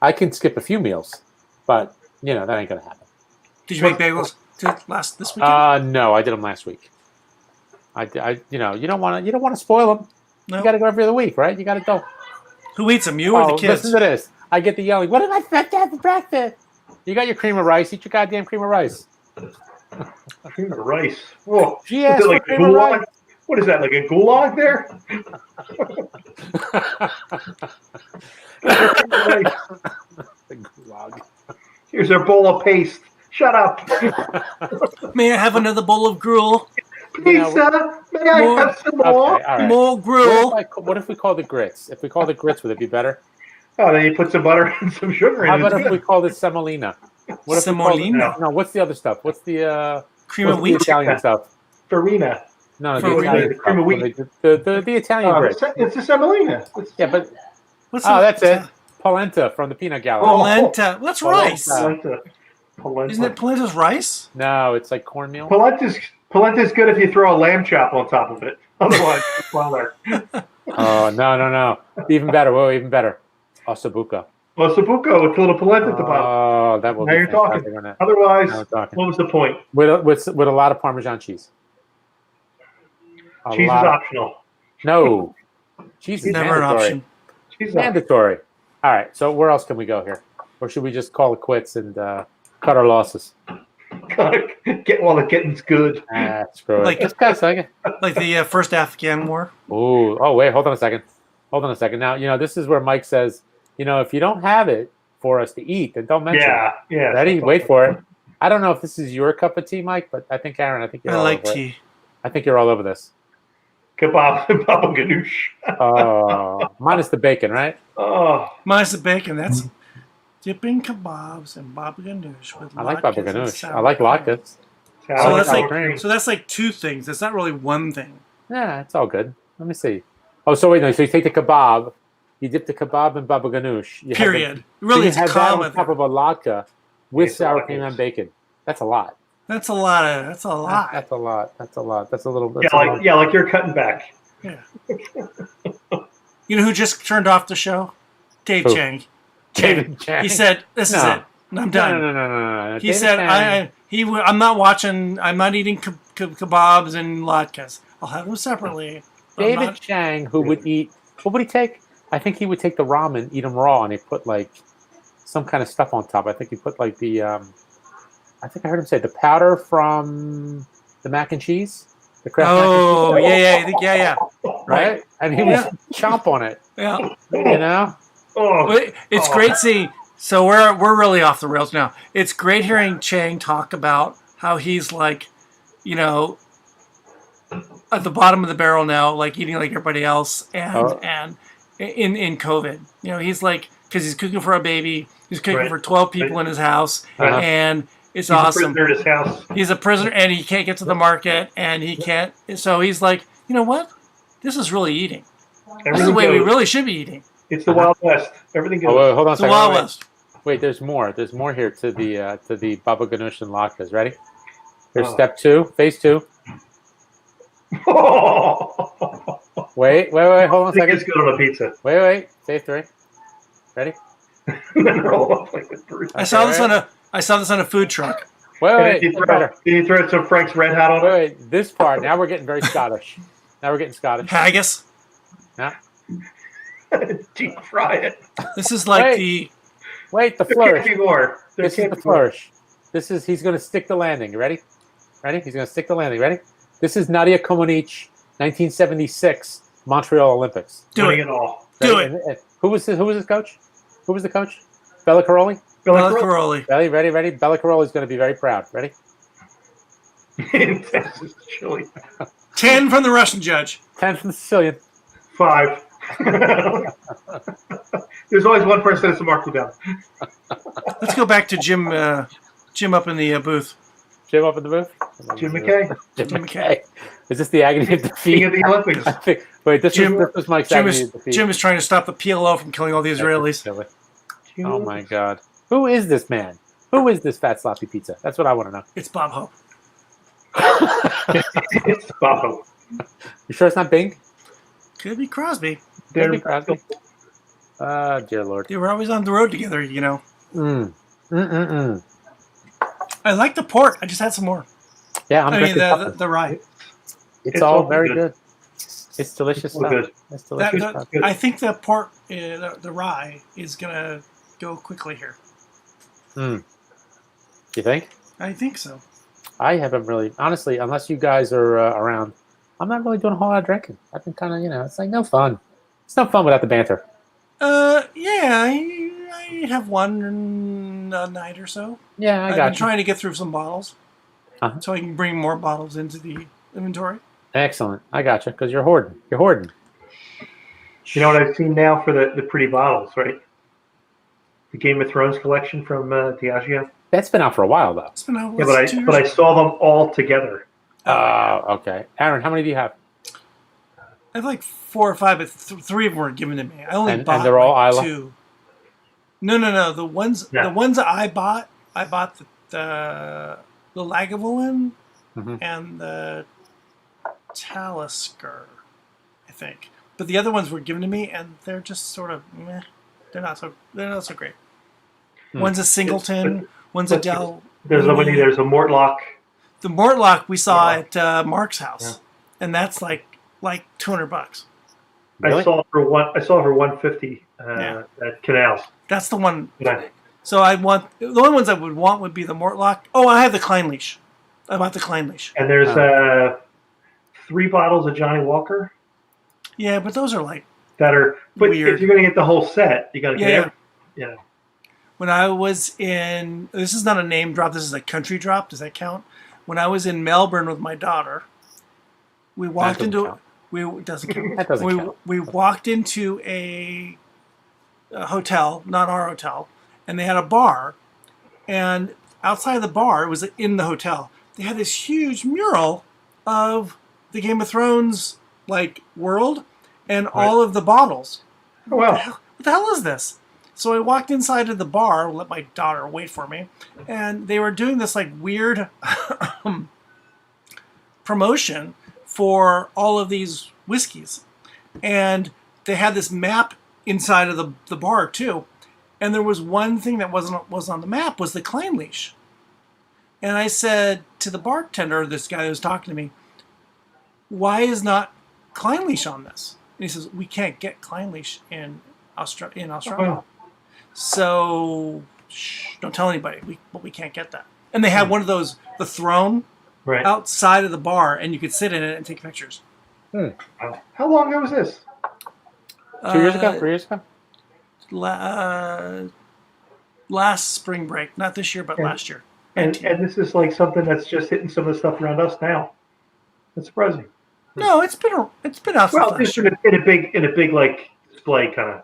I can skip a few meals, but that ain't gonna happen.
Did you make bagels this weekend?
No, I did them last week. You don't want to spoil them. No. You got to go every other week, right? You got to go.
Who eats them? You or the kids?
Listen to this. I get the yelling. What did I fat dad for breakfast? You got your cream of rice. Eat your goddamn cream of rice.
Cream of rice. Whoa.
She asked for cream of rice.
What is that, like a gulag there?
The gulag.
Here's our bowl of paste. Shut up.
May I have another bowl of gruel?
Pizza. May I have some more?
Okay, all right.
More gruel.
What if we call the grits? If we call the grits, would it be better?
Oh, then you put some butter and some sugar in
How
it.
about
It's
if we
good.
call this semolina? What if we call it-
Semolina?
No, what's the other stuff? What's the
Cream
what's
of
the
wheat?
Italian stuff?
Farina.
No, the
Farina.
Italian stuff.
Cream of wheat.
The Italian grits.
It's a semolina.
Yeah, but
What's
that's it. Polenta from the peanut gallery.
Polenta. That's rice.
Polenta. Polenta.
Isn't it polenta's rice?
No, it's like cornmeal.
Polenta's good if you throw a lamb chop on top of it. Otherwise, it's well there.
Oh no! Even better. Whoa, even better. Ossobuco.
Well, Sabuco with a little polenta at the bottom.
Oh, that will
Now
be
you're talking.
fantastic, wouldn't it?
Otherwise,
Now we're talking.
what was the point?
With a lot of Parmesan cheese. A
Cheese is
lot of-
optional.
No, cheese is
Never an
mandatory.
option.
Cheese is optional.
Mandatory. All right. So where else can we go here, or should we just call it quits and cut our losses?
Get while the getting's good.
Screw it.
Like-
Just got a second.
Like the first Afghan war.
Ooh. Oh wait. Hold on a second. Now this is where Mike says, if you don't have it for us to eat, then don't mention it.
Yeah.
Ready? Wait for it. I don't know if this is your cup of tea, Mike, but I think Aaron, you're
I
all
like
over it.
tea.
I think you're all over this.
Kebab and baba ganoush.
Oh, minus the bacon, right?
Oh,
Minus the bacon. That's dipping kebabs and baba ganoush with
I like
latkes
baba
and
ganoush.
sour
I like
cream.
latkes.
So
I like
that's
sour
like
cream.
so that's like two things. It's not really one thing.
Yeah, it's all good. Let me see. Oh, so wait, no. So you take the kebab, you dip the kebab in baba ganoush. You have
Period.
the-
Really,
you
it's a
have that
comma
on top
there.
of a latke with
It's
sour
latkes.
cream and bacon. That's a lot.
That's a lot of. That's a lot.
That's a lot. That's a lot. That's a little bit.
like you're cutting back.
Yeah. You know who just turned off the show? Dave
Who?
Chang.
David Chang.
He said, "This is
No.
it. I'm done."
No.
He
David
said,
Chang-
I'm not watching. I'm not eating kebabs and latkes. I'll have them separately. but I'm
David
not-
Chang, who would eat, what would he take? I think he would take the ramen, eat them raw, and he put like some kind of stuff on top. I think he put like the, I think I heard him say the powder from the mac and cheese. The Kraft
Oh
mac and cheese.
yeah, I think yeah.
Right? And he would chomp on it,
Yeah.
you know?
Oh,
But it's great seeing. So we're really off the rails now. It's great hearing Chang talk about how he's like, at the bottom of the barrel now, like eating like everybody else, and in COVID, he's like, because he's cooking for a baby, he's cooking
Right.
for 12 people in his house,
Uh-huh.
and it's
he's a
awesome.
prisoner at his house.
He's a prisoner, and he can't get to the market, and he can't. So he's like, you know what? This is really eating. This is the
Everything
way we
goes.
really should be eating.
It's the Wild West. Everything
Oh,
goes.
wait, hold on a
It's the
second.
Wild
Wait,
West.
wait, there's more. There's more here to the baba ganoush and latkes. Ready? Here's
Oh.
step 2, phase 2. Wait, hold on a
I think it's
second.
good on a pizza.
Wait, phase 3. Ready?
Then roll up like a fruit.
I saw this on a food truck.
Wait,
And
wait,
then
better.
you throw some Frank's Red Hot on it.
Wait, this part. Now we're getting very Scottish. Now we're getting Scottish.
Haggis.
Now,
Deep fry it.
This is like
Wait. wait, the
There
flourish.
can't be more. There
This is
can't
the
be more.
flourish. He's going to stick the landing. You ready? Ready? He's going to stick the landing. Ready? This is Nadia Comaneci, 1976 Montreal Olympics.
Do
Doing
it.
it all.
Do
Ready?
it.
And who was his coach? Who was the coach? Bella Caroli?
Bella Caroli.
Ready? Bella Caroli's going to be very proud. Ready?
In Texas chili.
10 from the Russian judge.
10 from the Sicilian.
5. There's always one person that's marked you down.
Let's go back to Jim up in the booth.
Jim up in the booth?
Jim McKay,
Jim
Jim
McKay. Is this the agony of defeat?
king of the Olympics.
I think, wait, this was Mike's
Jim
agony
is,
of defeat.
Jim is trying to stop the PLO from killing all the Israelis.
Oh my God. Who is this man? Who is this fat sloppy pizza? That's what I want to know.
It's Bob Hope.
It's Bobo.
You sure it's not Bing?
Could be Crosby.
Could be Crosby. Dear Lord.
They were always on the road together,
Mm.
I like the port. I just had some more.
Yeah, I'm
I mean,
drinking
the rye.
It's all
all
very
good.
good. It's delicious
All
stuff.
good.
It's delicious stuff.
I think the port, the rye, is going to go quickly here.
You think?
I think so.
I haven't really, honestly, unless you guys are around, I'm not really doing a whole lot of drinking. I've been kind of, it's like no fun. It's no fun without the banter.
Yeah, I have one a night or so.
Yeah, I
I've
got
been
you.
trying to get through some bottles,
Uh-huh.
so I can bring more bottles into the inventory.
Excellent. I got you because you're hoarding. You're hoarding.
You know what I've seen now for the pretty bottles, right? The Game of Thrones collection from Diageo.
That's been out for a while though.
It's been out
Yeah, but
2 years.
but I saw them all together.
Okay. Aaron, how many do you have?
I have like 4 or 5, but 3 of them were given to me. I only
And
bought
they're all
like
Isla?
2. No. The ones that I bought the Lagavulin
Mhm.
and the Talisker, I think. But the other ones were given to me, and they're just sort of meh. They're not so great. One's a Singleton, one's a Del.
There's a Mortlock.
The Mortlock we saw at Mark's house, and that's like $200.
Really?
I saw for 150 at Canals.
That's the one.
Yeah.
So I want the only ones I would want would be the Mortlock. Oh, I have the Klein Leash. I bought the Klein Leash.
And there's 3 bottles of Johnny Walker
Yeah, but those are like
that are. But
weird.
if you're going to get the whole set, you got to get everything. Yeah.
When I was in, this is not a name drop. This is a country drop. Does that count? When I was in Melbourne with my daughter, we walked
doesn't
into.
count.
It doesn't count.
That doesn't count.
We walked into a hotel, not our hotel, and they had a bar, and outside of the bar, it was in the hotel. They had this huge mural of the Game of Thrones world, and all of the bottles.
Oh, wow.
What the hell is this? So I walked inside of the bar, let my daughter wait for me, and they were doing this weird promotion for all of these whiskeys. And they had this map inside of the bar too. And there was one thing that was on the map was the Klein Leash. And I said to the bartender, this guy that was talking to me, why is not Klein Leash on this? And he says, we can't get Klein Leash in Australia.
Wow.
So don't tell anybody. But we can't get that. And they had one of those, the throne,
Right.
outside of the bar, and you could sit in it and take pictures.
Wow. How long ago was this?
2 years ago? 3 years ago?
Last spring break, not this year, but last year.
And this is something that's just hitting some of the stuff around us now. That's surprising.
No, it's been out since
Well,
last
just
year.
in a big display kind of.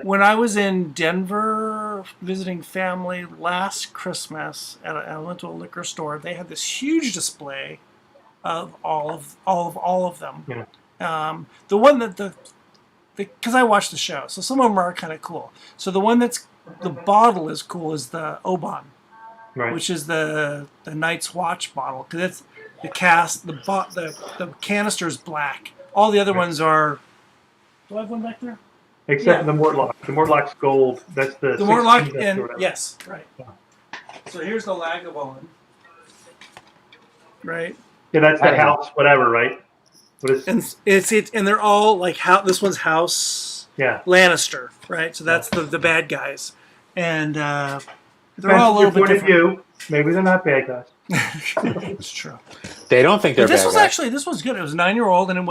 When I was in Denver visiting family last Christmas, I went to a liquor store. They had this huge display of all of them.
Yeah.
The one that because I watched the show, so some of them are kind of cool. So the one that's the bottle is cool is the Obon,
Right.
which is the Night's Watch bottle, because it's the cask, the canister is black. All the other ones are. Do I have one back there?
Except for the Mortlock. The Mortlock's gold. That's the.
The Mortlock
16,
and
whatever.
yes, right. So here's the Lagavulin, right?
Yeah, that's the house, whatever, right? What is?
And and they're all this one's House
Yeah.
Lannister, right? So that's the bad guys, and they're
Depends
all a
on your
little bit
point of
different.
view. Maybe they're not bad guys.
It's true.
They don't think they're
But this
bad
was
guys.
this was good. It was 9-year-old, and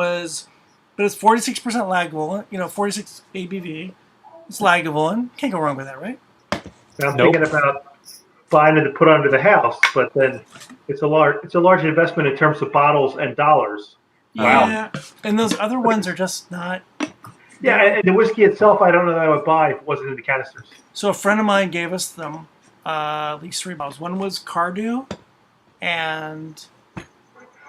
but it's 46% Lagavulin. 46 ABV. It's Lagavulin. Can't go wrong with that, right?
And I'm
Nope.
thinking about buying it to put under the house, but then it's a large investment in terms of bottles and dollars.
Yeah. And those other ones are just not.
Yeah, and the whiskey itself, I don't know that I would buy if it wasn't in the canisters.
So a friend of mine gave us them, at least 3 bottles. One was Cardew, and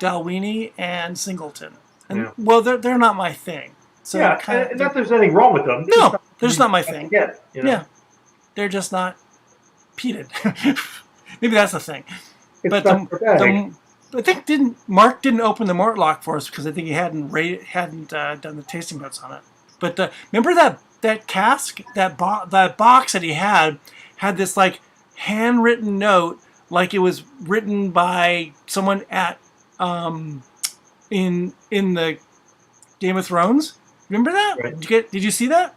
Dalwhinnie, and Singleton. And well, they're not my thing. So
Yeah, and not that there's anything wrong with them.
no, they're just not my thing.
Yeah,
Yeah, they're just not peated. Maybe that's the thing.
It's
But
not bad.
I think Mark didn't open the Mortlock for us because I think he hadn't done the tasting notes on it. But remember that cask, that box that he had this handwritten note, like it was written by someone at in the Game of Thrones. Remember that?
Right.
Did you see that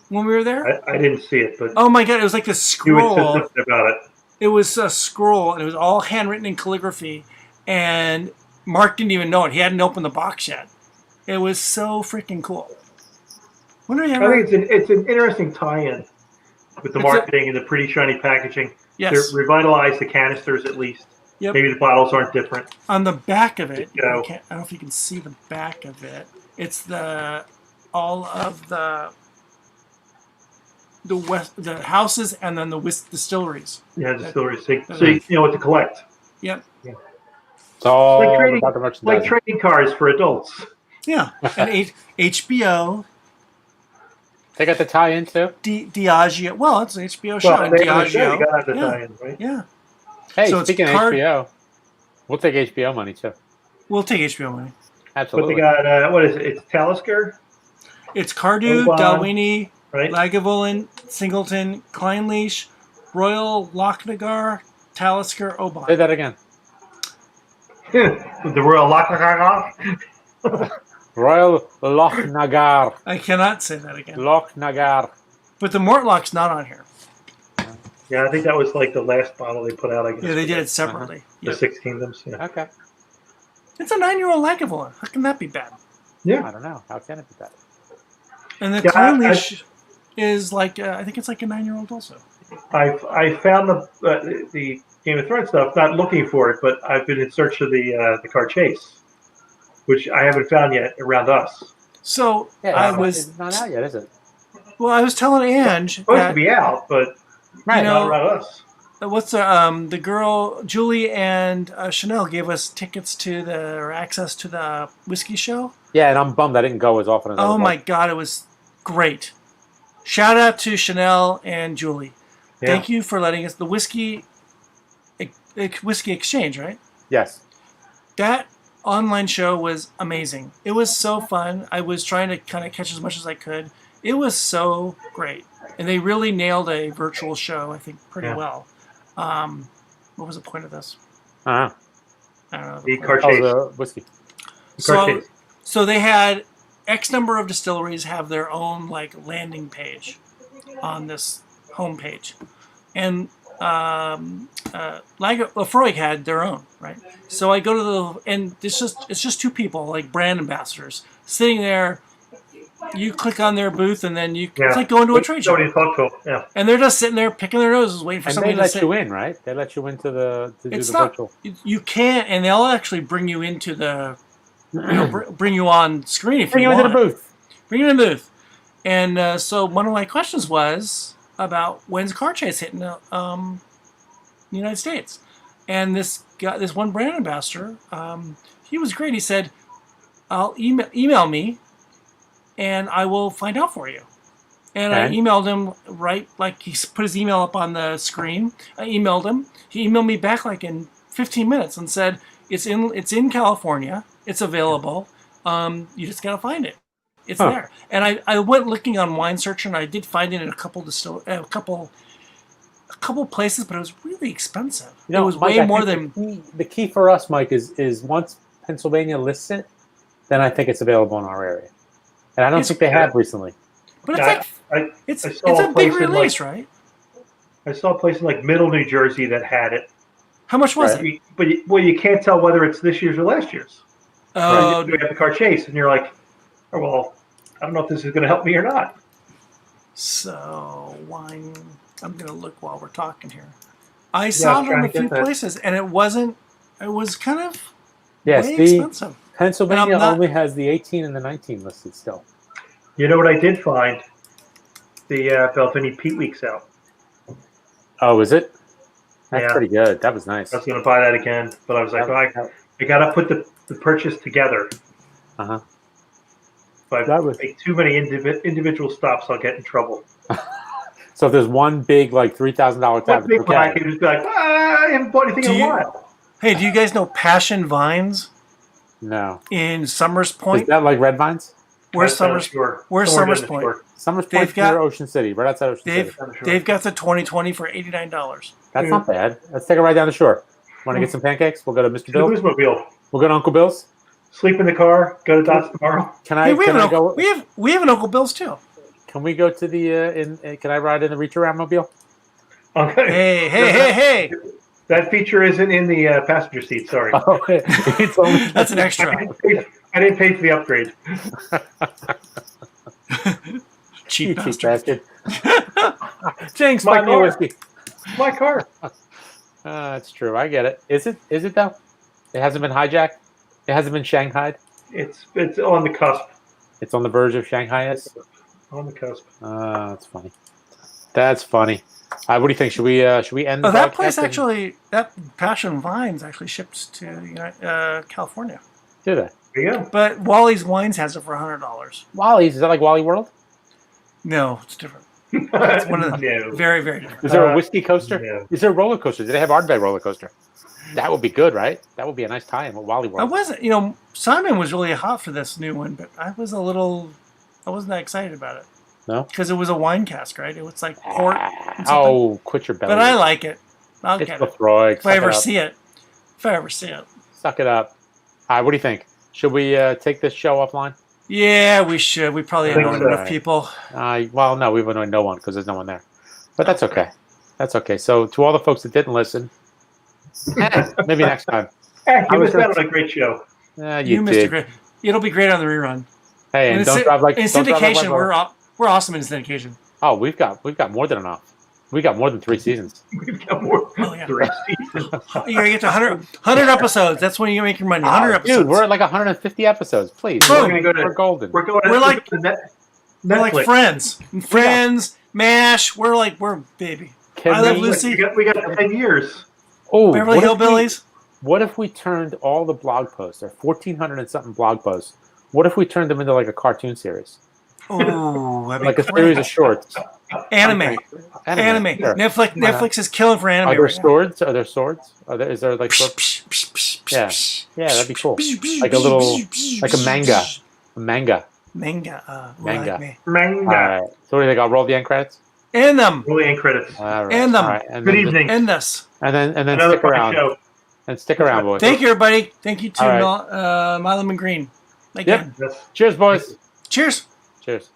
when we were there?
I didn't see it, but
Oh my god! It was like this
you would say
scroll.
something about it.
It was a scroll, and it was all handwritten in calligraphy, and Mark didn't even know it. He hadn't opened the box yet. It was so freaking cool.
I think it's an interesting tie-in with the marketing and the pretty shiny packaging.
Yes.
To revitalize the canisters at least.
Yep.
Maybe the bottles aren't different.
On the back of it,
You know.
I don't know if you can see the back of it. It's all of the houses and then the distilleries.
Yeah, distilleries. So you know what to collect.
Yep.
Yeah.
It's all
Like trading,
about the merchandising.
like trading cards for adults.
Yeah. And HBO.
They got the tie-in too.
Diageo. Well, it's an HBO show.
Well,
And
they got
Diageo.
to have the
Yeah.
tie-in, right?
Yeah.
Hey,
So it's
speaking of HBO, we'll take HBO money too.
We'll take HBO money.
Absolutely.
But they got, what is it? It's Talisker,
It's Cardew,
Bourbon,
Dalwhinnie,
right?
Lagavulin, Singleton, Kleinleash, Royal Lochnagar, Talisker,
Say
Oban.
that again.
The Royal Lochnagar.
Royal Lochnagar.
I cannot say that again.
Lochnagar.
But the Mortlock's not on here.
Yeah, I think that was like the last bottle they put out, I guess.
Yeah, they did it separately.
The
Yep.
Six Kingdoms, yeah.
Okay.
It's a 9-year-old Lagavulin. How can that be bad?
Yeah.
I don't know. How can it be that?
And the
Yeah,
Kleinleash is like, I think it's like a 9-year-old also.
I found the Game of Thrones stuff, not looking for it, but I've been in search of the car chase, which I haven't found yet around us.
So
Yeah,
it's
it's not out yet, is it?
I was telling Ange
It's supposed to
that,
be out, but
Right.
not around us.
what's the girl, Julie and Chanel gave us tickets to or access to the whiskey show.
Yeah, and I'm bummed I didn't go as often as I
Oh
would
my
like.
God, it was great. Shout out to Chanel and Julie.
Yeah.
Thank you for letting us, the whiskey exchange, right?
Yes.
That online show was amazing. It was so fun. I was trying to kind of catch as much as I could. It was so great. And they really nailed a virtual show, I think, pretty well. What was the point of this?
Uh-huh.
I don't know.
The
point.
car
Oh,
chase.
the whiskey.
Car chase.
So they had X number of distilleries have their own like landing page on this homepage, and Lafroig had their own, right? So I go to and it's just two people, like brand ambassadors, sitting there. You click on their booth, and then it's like going to a trade show.
Somebody to talk to 'em, yeah.
And they're just sitting there picking their noses, waiting for
And
somebody
they
to
let
say.
you in, right? They let you into to do
It's
the
not.
virtual.
You can't, and they'll actually bring you into the, bring you on screen if
Bring
you
you
want.
into the booth.
Bring you in the booth. And so one of my questions was about when's car chase hitting the United States, and this one brand ambassador, he was great. He said, "I'll email me, and I will find out for you." And I
Okay.
emailed him right, like he put his email up on the screen. I emailed him. He emailed me back like in 15 minutes and said, "It's in California. It's available. You just gotta find it. It's there." And I went looking on Wine Searcher, and I did find it in a couple places, but it was really expensive.
You know,
it was
Mike,
way
I
more
think
than.
the key for us, Mike, is once Pennsylvania lists it, then I think it's available in our area. And I don't think they have recently.
But it's
I
it's
saw
a
a
big
place in,
release, right?
I saw a place in like Middle New Jersey that had it.
How much was it?
But you can't tell whether it's this year's or last year's.
Oh,
You have the car chase, and you're like, oh, well, I don't know if this is going to help me or not.
so wine. I'm gonna look while we're talking here. I saw it in
trying
a
to get
few
that.
places, and it wasn't. It was kind of
Yes,
way
the
expensive.
Pennsylvania
And I'm not-
only has the 18 and the 19 listed still.
You know what I did find? The Belvini Peat Week's out.
Oh, is it? That's
Yeah.
pretty good. That was nice.
I was going to buy that again, but I was like, I got to put the purchase together.
Uh-huh.
If I
That was-
make too many individual stops, I'll get in trouble.
So if there's one big like $3,000
One
tab,
big one, I
okay.
can just be like, I haven't bought anything in a while.
Hey, do you guys know Passion Vines
No.
in Summers
Is
Point?
that like Red Vines?
Where's
Right down the
Summers?
shore.
Where's
Somewhere down
Summers
the
Point?
shore.
Summers
They've
Point's
got-
near Ocean City, right outside Ocean City.
They've got the 2020 for $89.
That's not bad. Let's take it right down the shore. Want to get some pancakes? We'll go to Mr.
The
Bill's.
Bluesmobile.
We'll go to Uncle Bill's.
Sleep in the car. Go to Dots tomorrow.
Can I?
Hey, we
Can
have
I
an
go?
Uncle, we have an Uncle Bill's too.
Can we go to the? Can I ride in the Reach Around mobile?
Okay.
Hey!
That's That feature isn't in the passenger seat. Sorry,
Oh, it's only
That's an extra.
I didn't pay for the upgrade.
Cheap
you cheap
bastard.
bastard. Jinx,
My
buy me a
car.
whiskey.
My car.
That's true. I get it. Is it? Is it though? It hasn't been hijacked. It hasn't been shanghaied.
It's on the cusp.
It's on the verge of Shanghai.
On the cusp.
That's funny. That's funny. What do you think? Should we end? The
Oh, that
broadcast
place
and-
actually, that Passion Vines actually ships to California.
do that.
There you go.
But Wally's Wines has it for $100.
Wally's, is that like Wally World?
No, it's different. It's one of the
No.
very, very different.
Is there a whiskey coaster?
No.
Is there a roller coaster? Do they have Ardbeg roller coaster? That would be good, right? That would be a nice tie-in with Wally
I
World.
wasn't, Simon was really hot for this new one, but I wasn't that excited about it.
No?
Because it was a wine cask, right? It was like port. and something.
Oh, quit your belly.
But I like it. I'll
It's
get it.
Lefroy.
If I ever see it. If I ever see it.
Suck it up. All right, what do you think? Should we take this show offline?
Yeah, we should. We probably
I think
annoyed
so.
enough people.
Well, no, we've annoyed no one because there's no one there. But that's okay. That's okay. So to all the folks that didn't listen, maybe next time.
Hey,
I
you
was
missed out
gonna-
on a great show.
You
missed a
did.
great. It'll be great on the rerun.
Hey, and
in
don't drive like
in
don't drive like
syndication,
my-
we're awesome in syndication.
Oh, we've got more than enough. We got more than 3 seasons.
We've got more
Oh, yeah.
the rest season.
You gotta get to 100 episodes. That's when you make your money. 100 episodes.
Dude, we're at like 150 episodes. Please,
Boom.
We're gonna go to.
we're golden.
We're going.
We're like-
to
We're like
Netflix.
friends. Friends, MASH. We're baby.
Can
I Love
we-
Lucy.
We got 10 years.
Oh,
Beverly
what if we-
Hillbillies.
What if we turned all the blog posts, there are 1,400 and something blog posts, what if we turned them into like a cartoon series?
Oh,
Like a series of shorts?
anime. Anime.
Sure.
Netflix.
Why not?
Netflix is killing for anime.
Are there
right now.
swords? Are there swords? Is there like swords? Yeah. Yeah, that'd be cool. Like a little, like a manga. A manga.
Manga.
Manga.
Like me.
Manga.
All right. So what do you think? I'll roll the end credits?
End them.
Really end credits.
All right.
And them.
All right. And
Good
then,
evening.
End this.
And then
Another
stick
fun
around.
show.
And stick around, boys.
Thank you, everybody. Thank you to
All right.
Milam Greene. Again.
Yes.
Cheers, boys.
Cheers.
Cheers.